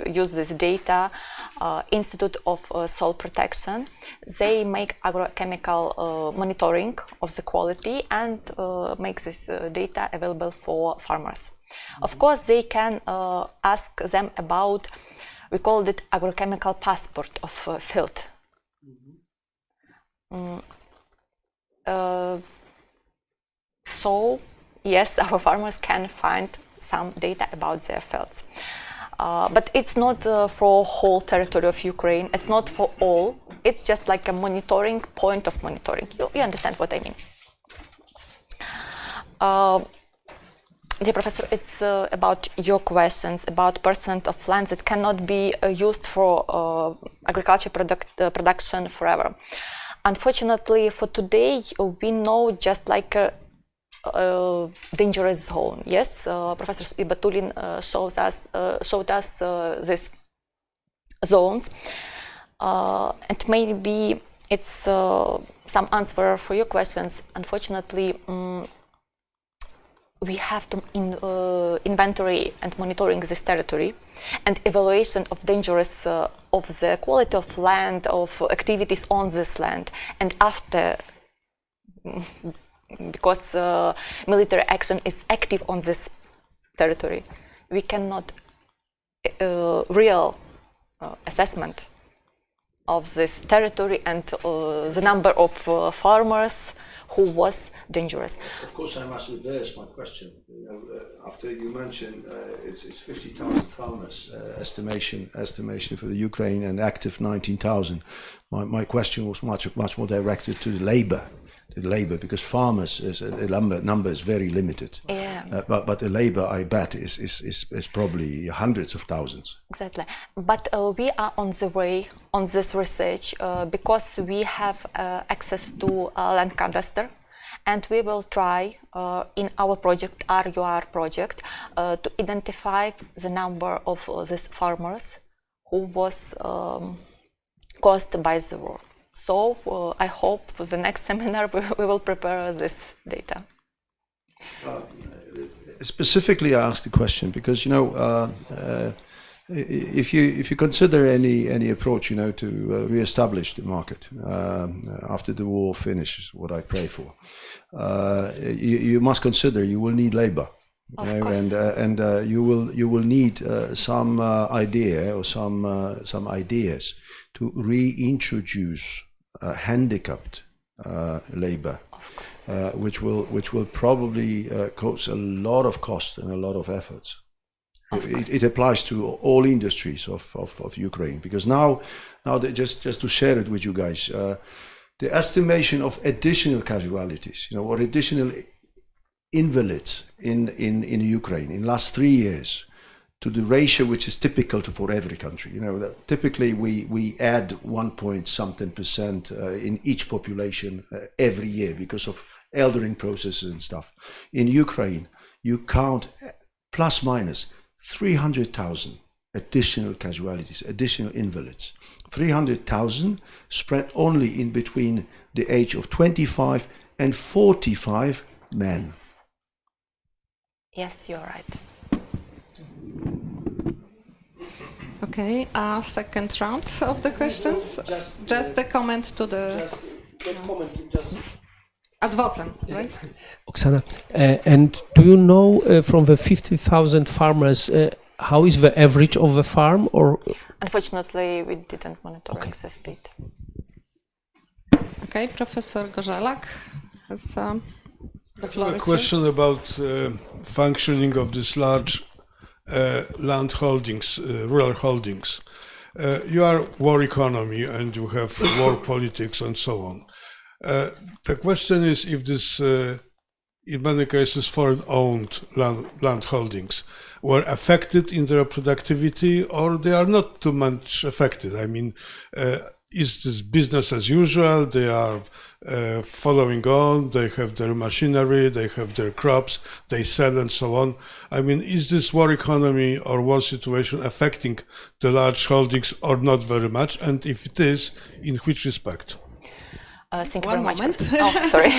use this data. Institute of Soil Protection. They make agrochemical monitoring of the quality and make this data available for farmers. Of course, they can ask them about. We call it agrochemical passport of field. So, yes, our farmers can find some data about their fields. But it's not for whole territory of Ukraine. It's not for all. It's just like a monitoring point of monitoring. You understand what I mean? Dear Professor, it's about your questions about percent of land that cannot be used for agriculture production forever. Unfortunately, for today, we know just like a dangerous zone. Yes, Professor Ibatullin showed us these zones, and maybe it's some answer for your questions. Unfortunately. We have to inventory and monitoring this territory and evaluation of dangerous of the quality of land, of activities on this land. And after, because military action is active on this territory, we cannot real assessment of this territory and the number of farmers who was dangerous. Of course, I must reverse my question. After you mentioned it's 50,000 farmers estimation for the Ukraine and active 19,000. My question was much more directed to the labor, because farmers number is very limited. Yeah. But the labor, I bet, is probably hundreds of thousands. Exactly. But we are on the way on this research because we have access to land cadastre, and we will try in our project, rUAr project, to identify the number of these farmers who was caused by the war. So I hope for the next seminar we will prepare this data. Specifically, I asked the question because if you consider any approach to re-establish the market after the war finishes, what I pray for, you must consider you will need labor. Of you know, course. and you will need some idea or some ideas to reintroduce handicapped labor, which will probably cause a lot of cost and a lot of efforts. It applies to all industries of Ukraine, because now just to share it with you guys, the estimation of additional casualties, you know, or additional invalids in Ukraine in last 3 years, to the ratio which is typical for every country. You know, that typically we add 1% in each population every year because of eldering processes and stuff. In Ukraine, you count plus minus 300,000 additional casualties, additional invalids. 300,000 spread only in between the age of 25 and 45 men. Yes, you're right. Okay, second round of the questions. Just a comment to the ad vocem, right? Oksana, and do you know from the 50,000 farmers, how is the average of the farm? Or Unfortunately, we didn't monitor this data. Okay, Professor Gorzelak has the floor. A question about functioning of these large land holdings, rural holdings. You are war economy and you have war politics and so on. The question is if this, in many cases, foreign-owned land holdings were affected in their productivity, or they are not too much affected. I mean, is this business as usual? They are following on, they have their machinery, they have their crops, they sell and so on. I mean, is this war economy or war situation affecting the large holdings or not very much? And if it is, in which respect? Thank you One very moment. much. Oh, sorry.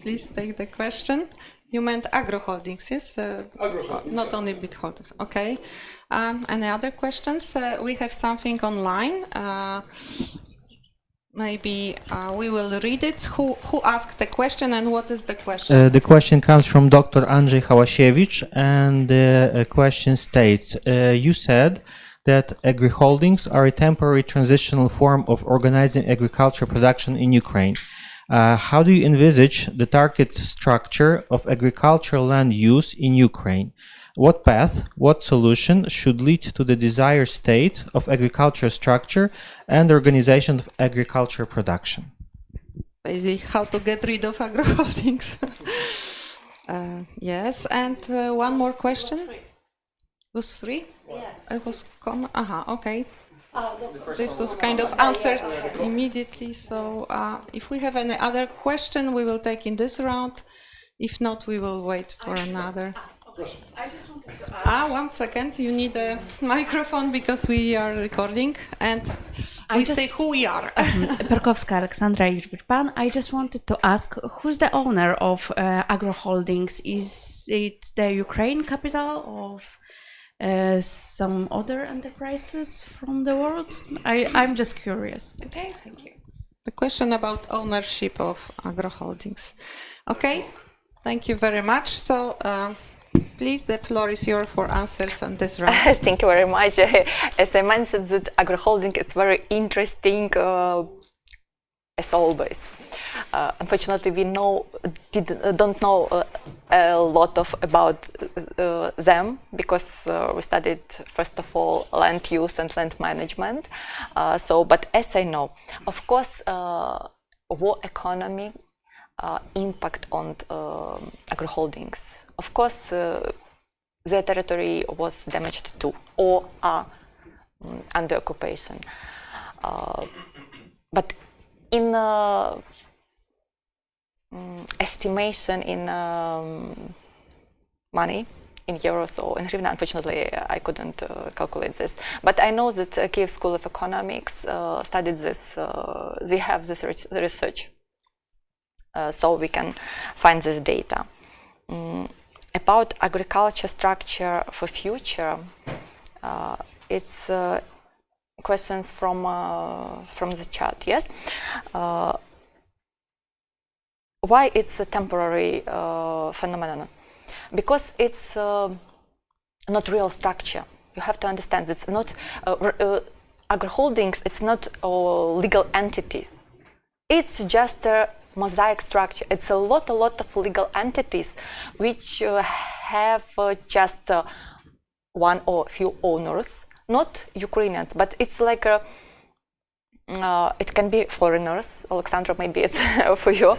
Please take the question. You meant agro holdings, yes? Not only big holdings. Okay. Any other questions? We have something online. Maybe we will read it. Who asked the question and what is the question? The question comes from Dr. Andrzej Hałasiewicz, and the question states, you said that agri-holdings are a temporary transitional form of organizing agriculture production in Ukraine. How do you envisage the target structure of agricultural land use in Ukraine? What path, what solution should lead to the desired state of agriculture structure and organization of agriculture production? Basically, how to get rid of agro holdings. Yes, and one more question. It was three? Yeah. It was common. Okay. This was kind of answered immediately. So if we have any other question, we will take in this round. If not, we will wait for another. I just wanted to ask. 1 second. You need a microphone because we are recording and we say who we are. Perkowska Aleksandra, IRWiR PAN. I just wanted to ask, who's the owner of agro holdings? Is it the Ukraine capital of some other enterprises from the world? I'm just curious. Okay, thank you. The question about ownership of agro holdings. Okay, thank you very much. So please, the floor is yours for answers on this round. Thank you very much. As I mentioned, that agro holding is very interesting, as always. Unfortunately, we don't know a lot about them because we studied first of all land use and land management. But as I know, of course, war economy impact on agro holdings. Of course, their territory was damaged too, or are under occupation. But in estimation in money, in euros or in hryvnia, unfortunately I couldn't calculate this. But I know that Kyiv School of Economics studied this, they have this research. So we can find this data. About agriculture structure for future, it's questions from the chat, yes? Why it's a temporary phenomenon? because it's not real structure. You have to understand it's not agri-holdings. It's not a legal entity. It's just a mosaic structure. It's a lot of legal entities which have just one or few owners, not Ukrainians, but it's like a. It can be foreigners. Alexandra, maybe it's for you.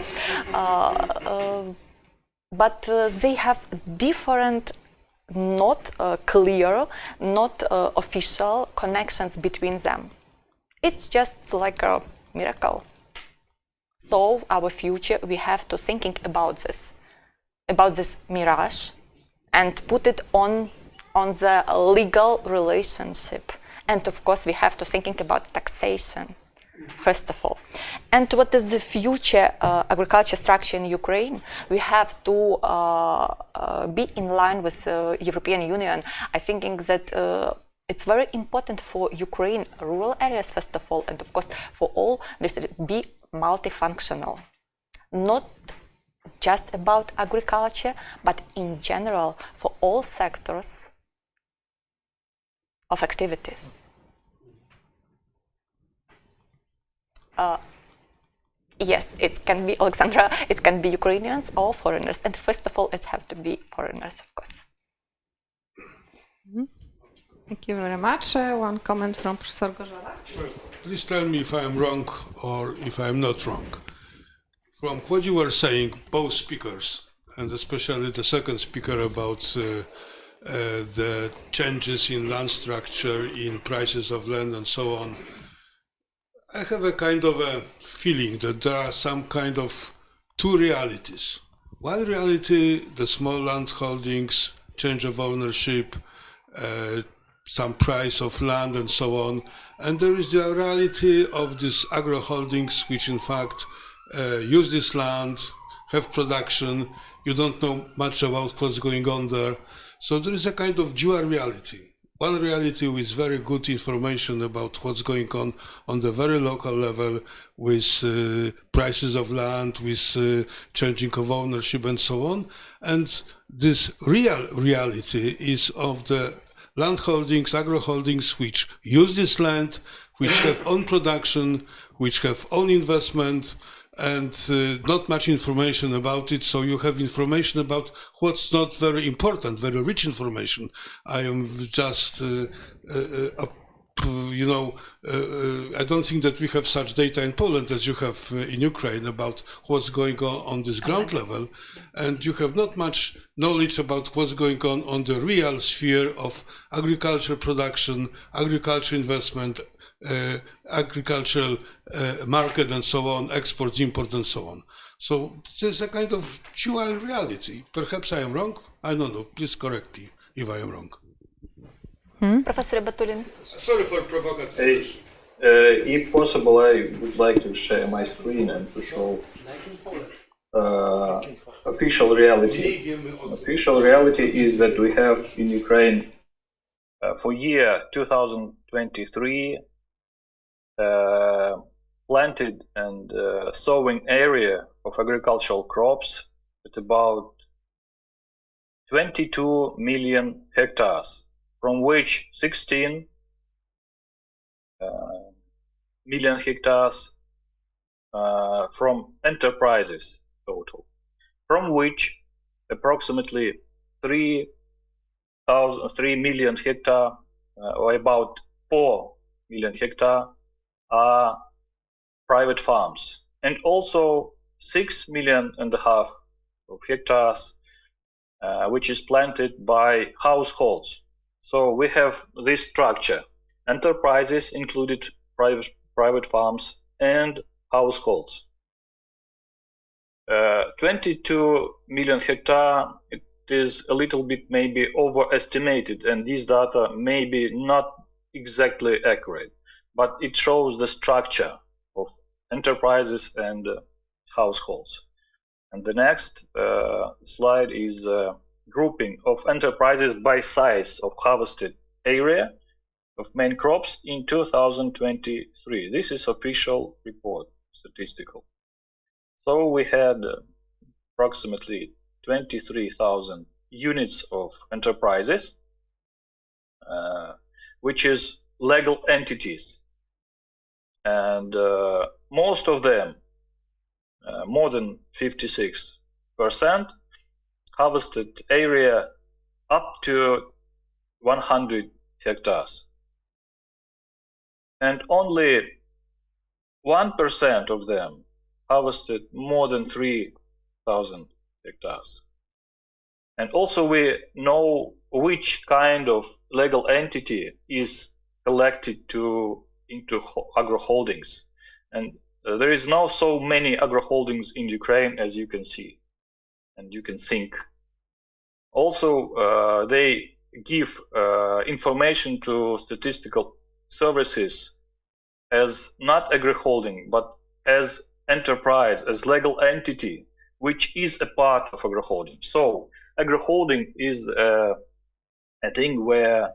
But they have different, not clear, not official connections between them. It's just like a miracle. So our future, we have to thinking about this mirage, and put it on the legal relationship. And of course, we have to thinking about taxation, first of all. And what is the future agriculture structure in Ukraine? We have to be in line with the European Union. I think that it's very important for Ukraine rural areas, first of all, and of course for all, this be multifunctional. Not just about agriculture, but in general for all sectors of activities. Yes, it can be, Alexandra, it can be Ukrainians or foreigners. And first of all, it have to be foreigners, of course. Thank you very much. One comment from Professor Gorzela. Please tell me if I am wrong or if I am not wrong. From what you were saying, both speakers, and especially the second speaker about the changes in land structure, in prices of land and so on, I have a kind of a feeling that there are some kind of two realities. One reality, the small land holdings, change of ownership, some price of land and so on. And there is the reality of these agro holdings, which in fact use this land, have production, you don't know much about what's going on there. So there is a kind of dual reality. One reality with very good information about what's going on the very local level with prices of land, with changing of ownership and so on. And this real reality is of the land holdings, agro holdings, which use this land, which have own production, which have own investment, and not much information about it. So you have information about what's not very important, very rich information. I am just, I don't think that we have such data in Poland as you have in Ukraine about what's going on this ground level. And you have not much knowledge about what's going on the real sphere of agriculture production, agriculture investment, agricultural market and so on, exports, imports and so on. So there's a kind of dual reality. Perhaps I am wrong. I don't know. Please correct me if I am wrong. Professor Ibatullin. Sorry for provocative. If possible, I would like to share my screen and to show official reality. Official reality is that we have in Ukraine for year 2023 planted and sowing area of agricultural crops at about 22 million hectares, from which 16 million hectares from enterprises total, from which approximately 3 million hectare or about 4 million hectare are private farms, and also 6.5 million of hectares which is planted by households. So we have this structure: enterprises included, private farms and households. 22 million hectare, it is a little bit maybe overestimated, and these data may be not exactly accurate, but it shows the structure of enterprises and households. And the next slide is grouping of enterprises by size of harvested area of main crops in 2023. This is official report, statistical. So we had approximately 23,000 units of enterprises, which is legal entities. And most of them, more than 56%, harvested area up to 100 hectares. And only 1% of them harvested more than 3,000 hectares. And also we know which kind of legal entity is collected into agro holdings. And there is now so many agro holdings in Ukraine, as you can see and you can think. Also, they give information to statistical services as not agri holding, but as enterprise, as legal entity, which is a part of agro holding. So agro holding is a thing where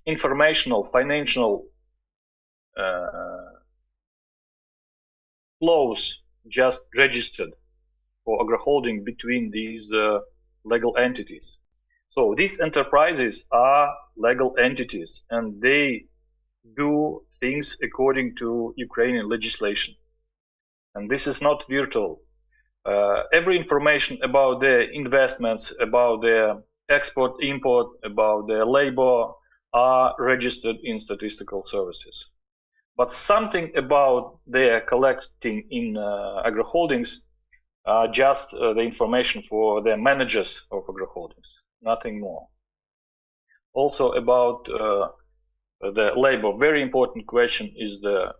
informational, financial flows just registered for agro holding between these legal entities. So these enterprises are legal entities, and they do things according to Ukrainian legislation. And this is not virtual. Every information about their investments, about their export, import, about their labor are registered in statistical services. But something about their collecting in agro holdings are just the information for the managers of agro holdings, nothing more. Also about the labor, very important question is the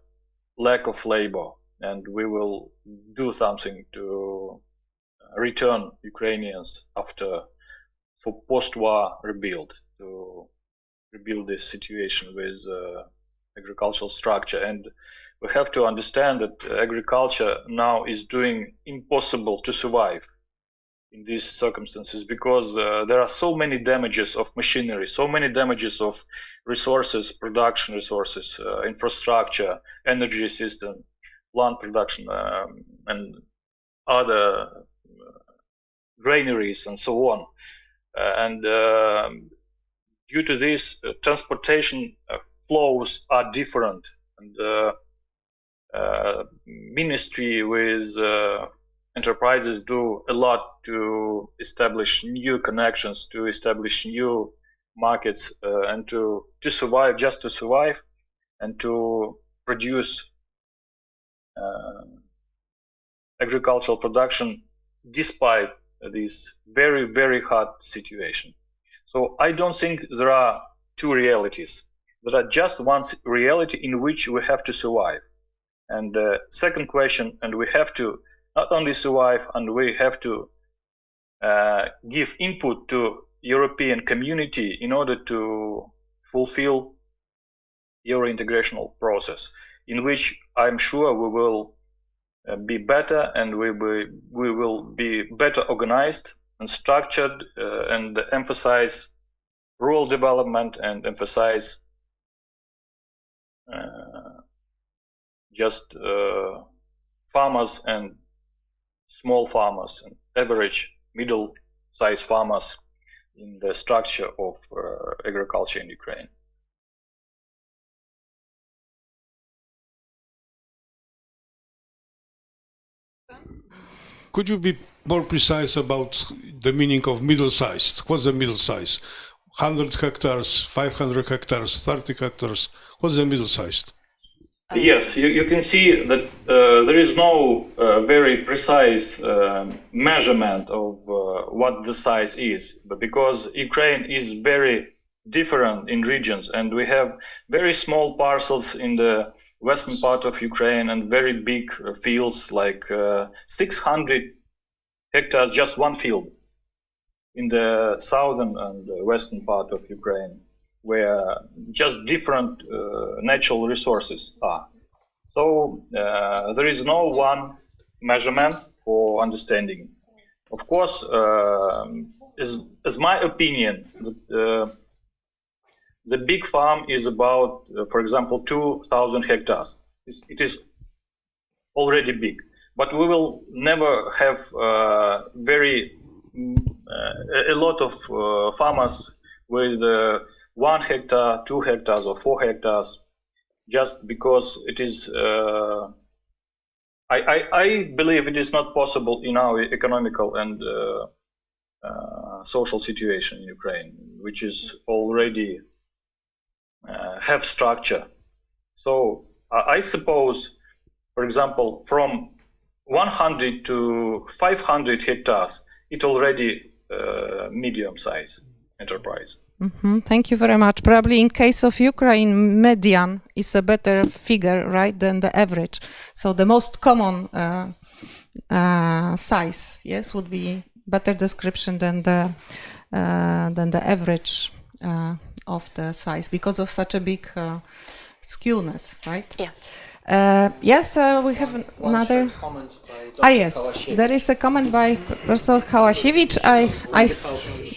lack of labor, and we will do something to return Ukrainians for post-war rebuild, to rebuild this situation with agricultural structure. And we have to understand that agriculture now is doing impossible to survive in these circumstances, because there are so many damages of machinery, so many damages of resources, production resources, infrastructure, energy system, plant production, and other granaries and so on. And due to this, transportation flows are different, and ministry with enterprises do a lot to establish new connections, to establish new markets, and to survive, just to survive, and to produce agricultural production despite this very, very hard situation. So I don't think there are two realities. There are just one reality in which we have to survive. And the second question, and we have to not only survive, and we have to give input to European community in order to fulfill Euro integrational process, in which I'm sure we will be better, and we will be better organized and structured, and emphasize rural development, and emphasize just farmers and small farmers and average middle-sized farmers in the structure of agriculture in Ukraine. Could you be more precise about the meaning of middle-sized? What's the middle size? 100 hectares, 500 hectares, 30 hectares? What's the middle-sized? Yes, you can see that there is no very precise measurement of what the size is, but because Ukraine is very different in regions, and we have very small parcels in the western part of Ukraine and very big fields, like 600 hectares, just one field in the southern and western part of Ukraine, where just different natural resources are. So there is no one measurement for understanding. Of course, is my opinion that the big farm is about, for example, 2,000 hectares. It is already big, but we will never have very a lot of farmers with 1 hectare, 2 hectares, or 4 hectares, just because it is. I believe it is not possible in our economical and social situation in Ukraine, which is already have structure. So I suppose, for example, from 100 to 500 hectares, it already medium size enterprise. Thank you very much. Probably in case of Ukraine, median is a better figure, right, than the average. So the most common size, yes, would be better description than the average of the size because of such a big skewness, right? Yeah. Yes, we have another comment by Dr. yes, there is a comment by Professor Hałasiewicz.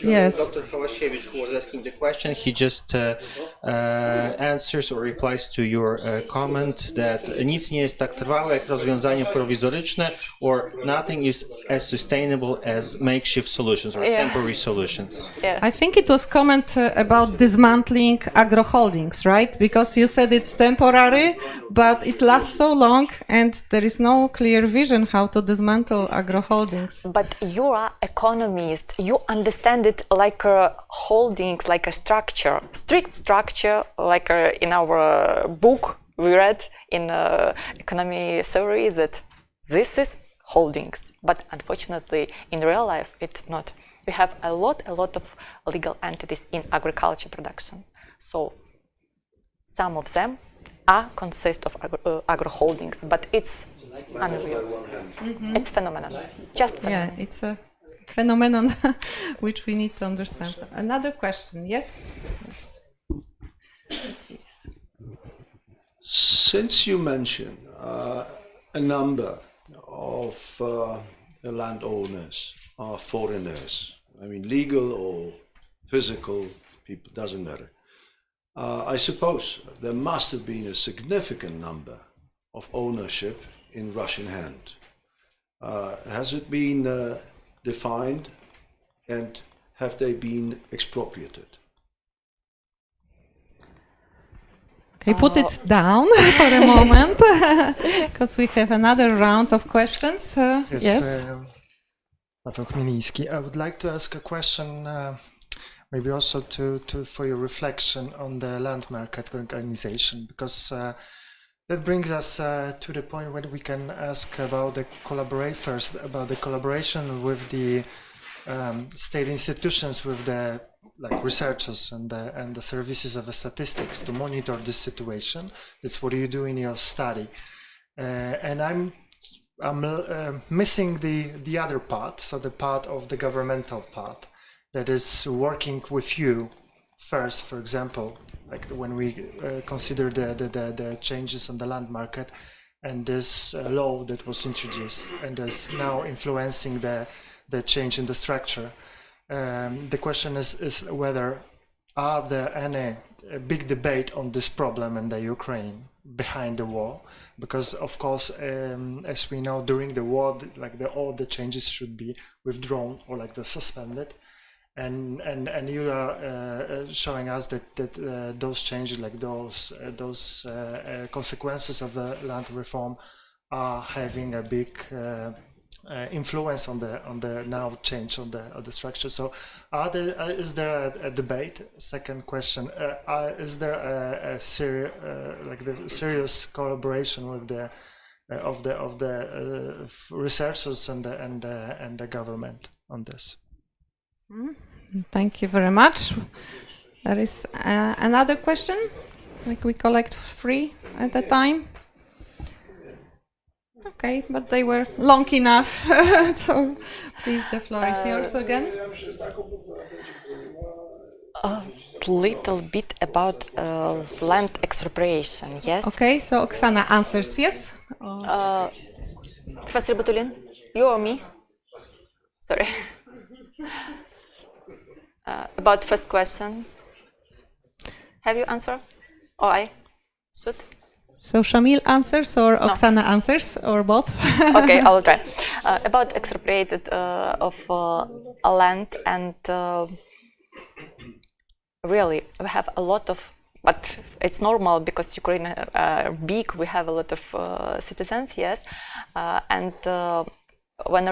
Yes. Dr. Hałasiewicz, who was asking the question, he just answers or replies to your comment that nic nie jest tak trwałe jak rozwiązanie prowizoryczne, or nothing is as sustainable as makeshift solutions or temporary solutions. I think it was comment about dismantling agro-holdings, right? Because you said it's temporary, but it lasts so long and there is no clear vision how to dismantle agro-holdings. But you are economist, you understand it like holdings, like a structure, strict structure, like in our book we read in economy theory that this is holdings. But unfortunately, in real life, it's not. We have a lot of legal entities in agriculture production. So some of them consist of agro holdings, but it's unreal. It's phenomenon. Just phenomenon. Yeah, it's a phenomenon which we need to understand. Another question, yes? Yes. Please. Since you mentioned a number of landowners are foreigners, I mean legal or physical people, doesn't matter. I suppose there must have been a significant number of ownership in Russian hand. Has it been defined and have they been expropriated? Okay, put it down for a moment because we have another round of questions. Yes. Paweł Chmieliński. I would like to ask a question, maybe also for your reflection on the land market organization, because that brings us to the point where we can ask about the collaboration with the state institutions, with the researchers and the services of the statistics to monitor this situation. That's what you do in your study, and I'm missing the other part, so the part of the governmental part that is working with you first. For example, like when we consider the changes on the land market and this law that was introduced and is now influencing the change in the structure. The question is whether are there any big debate on this problem in the Ukraine behind the war, because of course as we know, during the war all the changes should be withdrawn or suspended, and you are showing us that those changes, those consequences of the land reform are having a big influence on the now change on the structure. So is there a debate? Second question, is there a serious collaboration with the researchers and the government on this? Thank you very much. There is another question. We collect 3 at a time. Okay, but they were long enough. So please, the floor is yours again. A little bit about land expropriation, yes? Okay, so Oksana answers yes. Professor Ibatullin, you or me? Sorry. About first question. Have you answered? Or I should? So Shamil answers or Oksana answers or both? Okay, I'll try. about expropriated of land, and really we have a lot of, but it's normal because Ukraine are big, we have a lot of citizens, yes, and when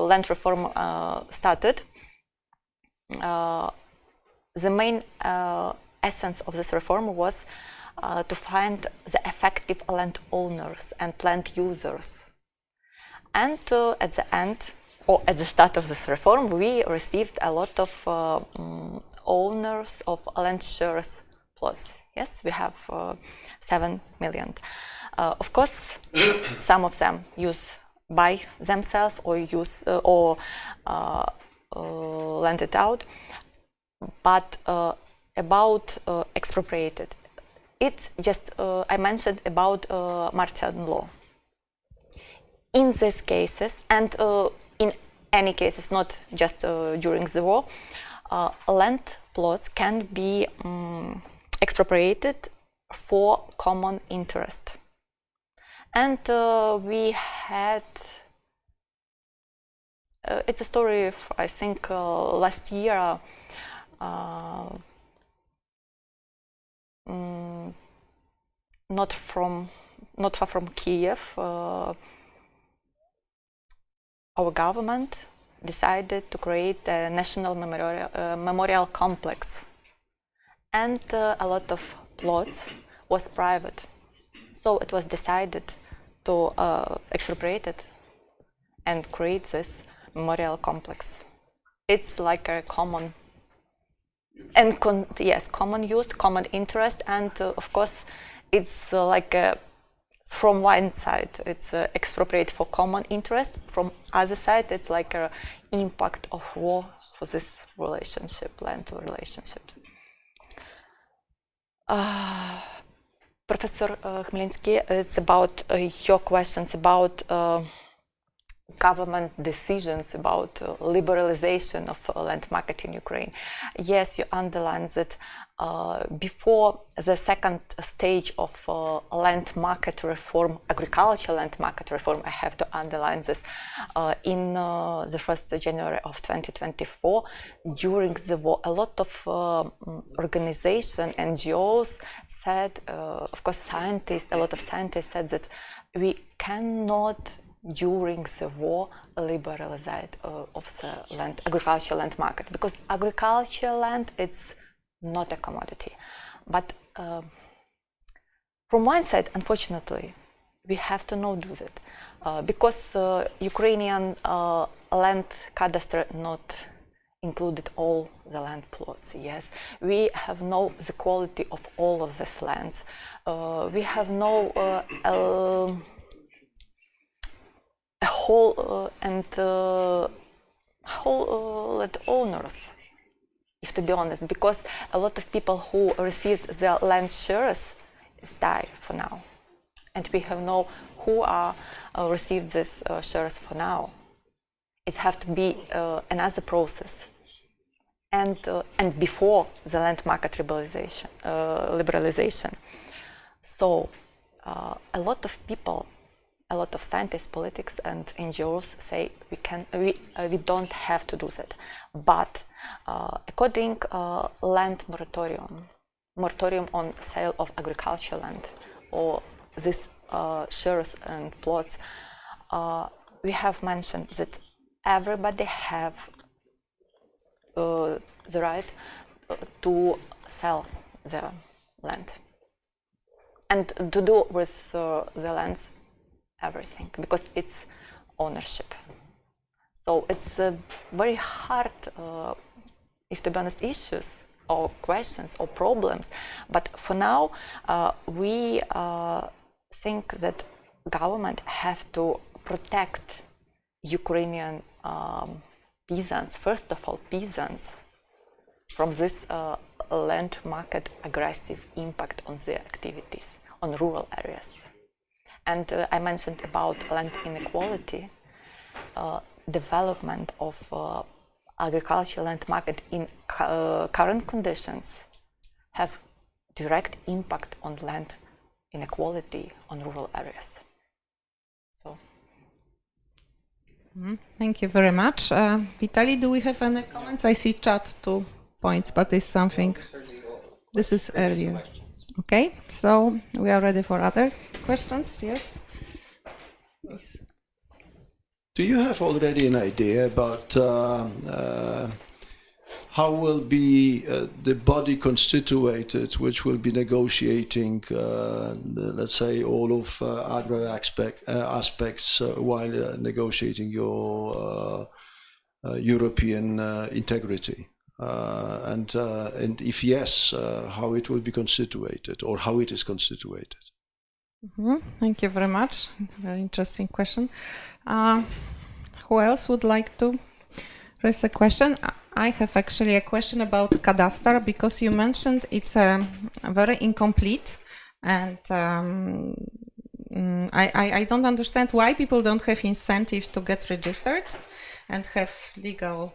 land reform started, the main essence of this reform was to find the effective land owners and land users. And at the end, or at the start of this reform, we received a lot of owners of land shares plots. Yes, we have 7 million. Of course, some of them use by themselves or use lend it out. But about expropriated, it's just I mentioned about Martian law. In these cases, and in any cases, not just during the war, land plots can be expropriated for common interest. And we had, it's a story, I think, last year, not far from Kiev, our government decided to create a national memorial complex, and a lot of plots was private. So it was decided to expropriate it and create this memorial complex. It's like a common and common use, common interest, and of course it's like from one side it's expropriate for common interest, from other side it's like a impact of war for this relationship, land relationships. Professor Chmielnicki, it's about your questions about government decisions about liberalization of land market in Ukraine. Yes, you underlined that before the second stage of land market reform, agricultural land market reform, I have to underline this, in the 1st January of 2024, during the war, a lot of organizations, NGOs said, of course scientists, a lot of scientists said that we cannot during the war liberalize of the land, agricultural land market, because agricultural land, it's not a commodity. But from one side, unfortunately, we have to not do that, because Ukrainian land cadastre not included all the land plots. Yes, we have know the quality of all of these lands. We have no a whole land owners, if to be honest, because a lot of people who received their land shares die for now, and we have no who are received these shares for now. It has to be another process, and before the land market liberalization. So a lot of people, a lot of scientists, politics, and NGOs say we don't have to do that. But according land moratorium on sale of agricultural land, or this shares and plots, we have mentioned that everybody have the right to sell their land and to do with the lands everything, because it's ownership. So it's very hard, if to be honest, issues or questions or problems. But for now, we think that government have to protect Ukrainian peasants, first of all peasants, from this land market aggressive impact on their activities on rural areas. And I mentioned about land inequality. Development of agricultural land market in current conditions have direct impact on land inequality on rural areas. So Thank you very much. Vitaly, do we have any comments? I see chat 2 points, but it's something. This is earlier. Okay, so we are ready for other questions. Yes. Please. Do you have already an idea about how will be the body constituted, which will be negotiating, let's say, all of agro aspects while negotiating your European integrity? And if yes, how it will be constituted or how it is constituted? Thank you very much. Very interesting question. Who else would like to raise a question? I have actually a question about cadastre, because you mentioned it's very incomplete, and I don't understand why people don't have incentive to get registered and have legal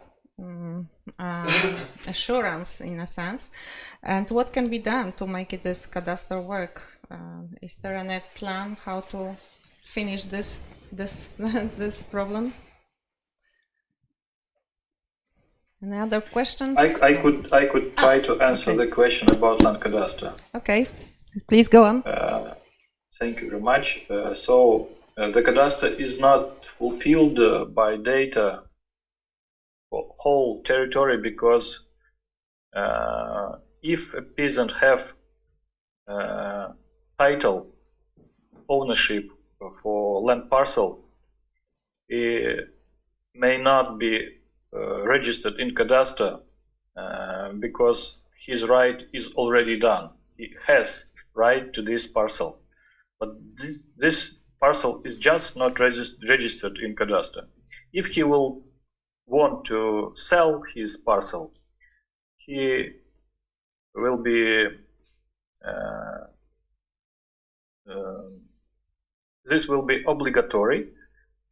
assurance in a sense. And what can be done to make this cadastre work? Is there any plan how to finish this problem? Any other questions? I could try to answer the question about land cadastre. Okay, please go on. Thank you very much. So the cadastre is not fulfilled by data for whole territory, because if a peasant have title ownership for land parcel, it may not be registered in cadastre because his right is already done. He has right to this parcel, but this parcel is just not registered in cadastre. If he will want to sell his parcel, he will be this will be obligatory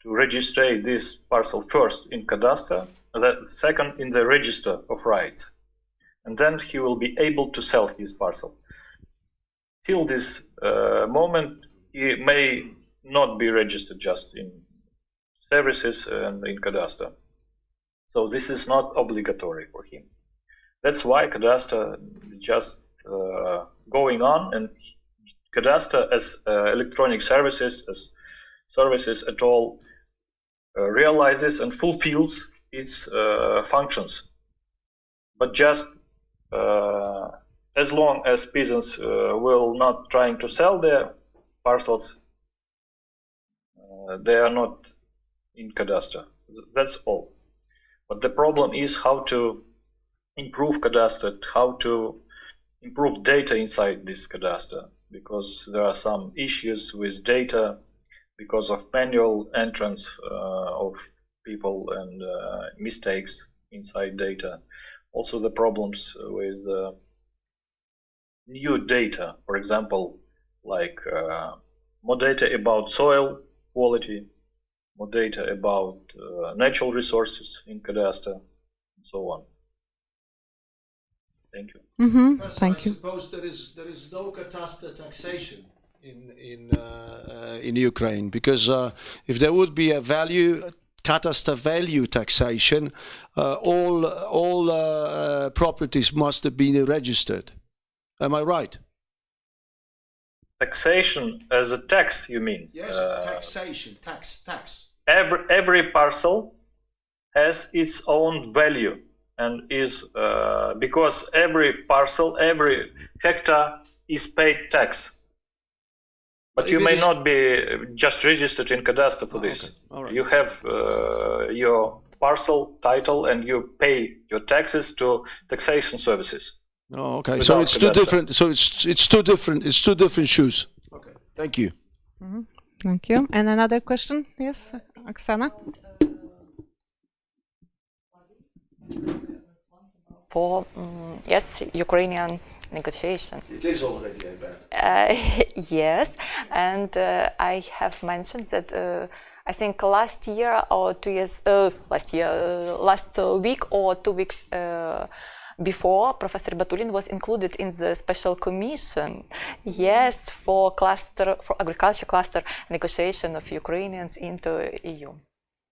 to register this parcel first in cadastre, second in the register of rights, and then he will be able to sell his parcel. Till this moment, he may not be registered just in services and in cadastre. So this is not obligatory for him. That's why cadastre just going on, and cadastre as electronic services, as services at all, realizes and fulfills its functions. But just as long as peasants will not trying to sell their parcels, they are not in cadastre. That's all. But the problem is how to improve cadastre, how to improve data inside this cadastre, because there are some issues with data because of manual entrance of people and mistakes inside data. Also the problems with new data, for example, like more data about soil quality, more data about natural resources in cadastre, and so on. Thank you. Thank you. I suppose there is no cadastre taxation in Ukraine, because if there would be a cadastre value taxation, all properties must have been registered. Am I right? Taxation as a tax, you mean? Yes, taxation, tax. Every parcel has its own value, and is because every parcel, every hectare is paid tax. But you may not be just registered in cadastre for this. Okay. All right. You have your parcel title, and you pay your taxes to taxation services. Oh, okay. So it's two different. So it's two different. It's two different shoes. Okay. Thank you. Thank you. And another question? Yes, Oksana. For yes, Ukrainian negotiation. It is already a bad. Yes, and I have mentioned that I think last year or 2 years, last week or 2 weeks before, Professor Ibatullin was included in the special commission, yes, for agriculture cluster negotiation of Ukrainians into EU.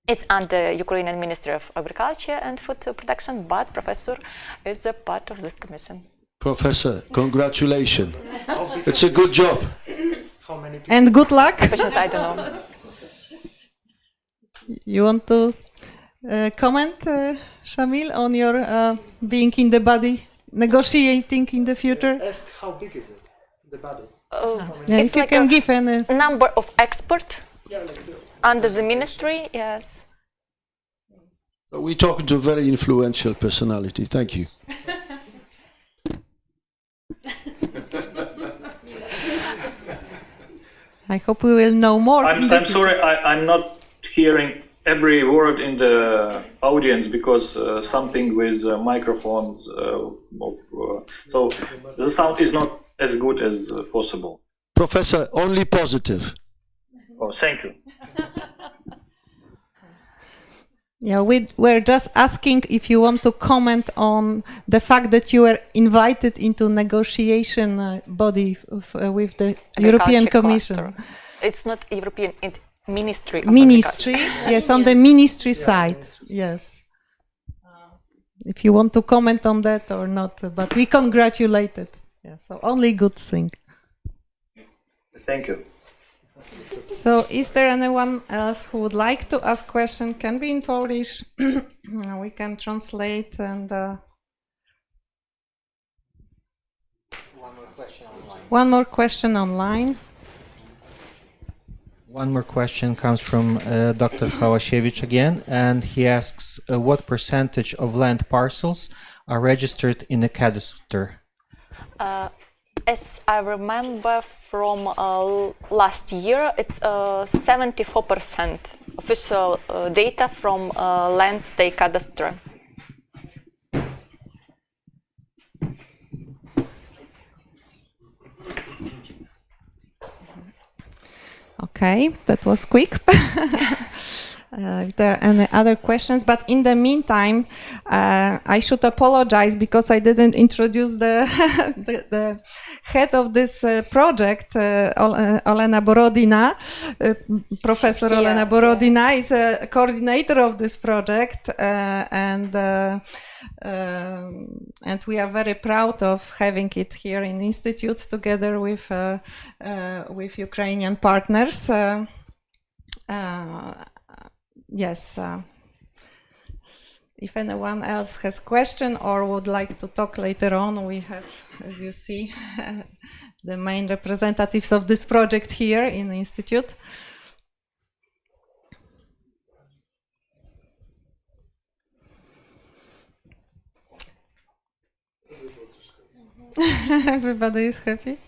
It's under Ukrainian Ministry of Agriculture and Food Production, but Professor is a part of this commission. Professor, congratulations. It's a good job. How many people? And good luck. Unfortunately, I don't know. You want to comment, Shamil, on your being in the body, negotiating in the future? Ask how big is it, the body? Yeah, It's if you like can a give any. number of experts Yeah, like the, under the ministry, yes. So we're talking to a very influential personality. Thank you. I hope we will know more. I'm sorry, I'm not hearing every word in the audience because something with microphones. So the sound is not as good as possible. Professor, only positive. Oh, thank you. Yeah, we're just asking if you want to comment on the fact that you were invited into negotiation body with the European Commission. Cluster. It's not European, it's Ministry of Ministry, Agriculture. yes, on the ministry side, yes. If you want to comment on that or not, but we congratulated. Yeah, so only good thing. Thank you. So is there anyone else who would like to ask question? Can be in Polish. We can translate and One more question online. one more question online. One more question comes from Dr. Hałasiewicz again, and he asks, what percentage of land parcels are registered in the cadastre? As I remember from last year, it's 74% official data from land state cadastre. Okay, that was quick. If there are any other questions, but in the meantime, I should apologize because I didn't introduce the head of this project, Olena Borodina. Professor Olena Borodina is a coordinator of this project, and we are very proud of having it here in Institute together with Ukrainian partners. Yes, if anyone else has question or would like to talk later on, we have, as you see, the main representatives of this project here in the Institute. Everybody is happy.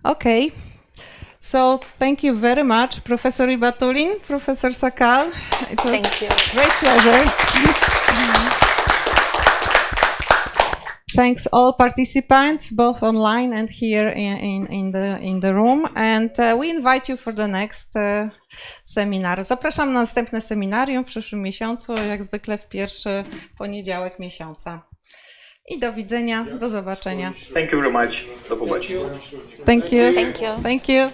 Okay, so thank you very much, Professor Ibatullin, Professor Sakal. It was Thank you. Great pleasure. Thanks all participants, both online and here in the room. And we invite you for the next seminar. Zapraszam na następne seminarium w przyszłym miesiącu, jak zwykle w pierwszy poniedziałek miesiąca. I do widzenia, do zobaczenia. Thank you very much. Do popatrzenia. Thank you. Thank you. Thank you.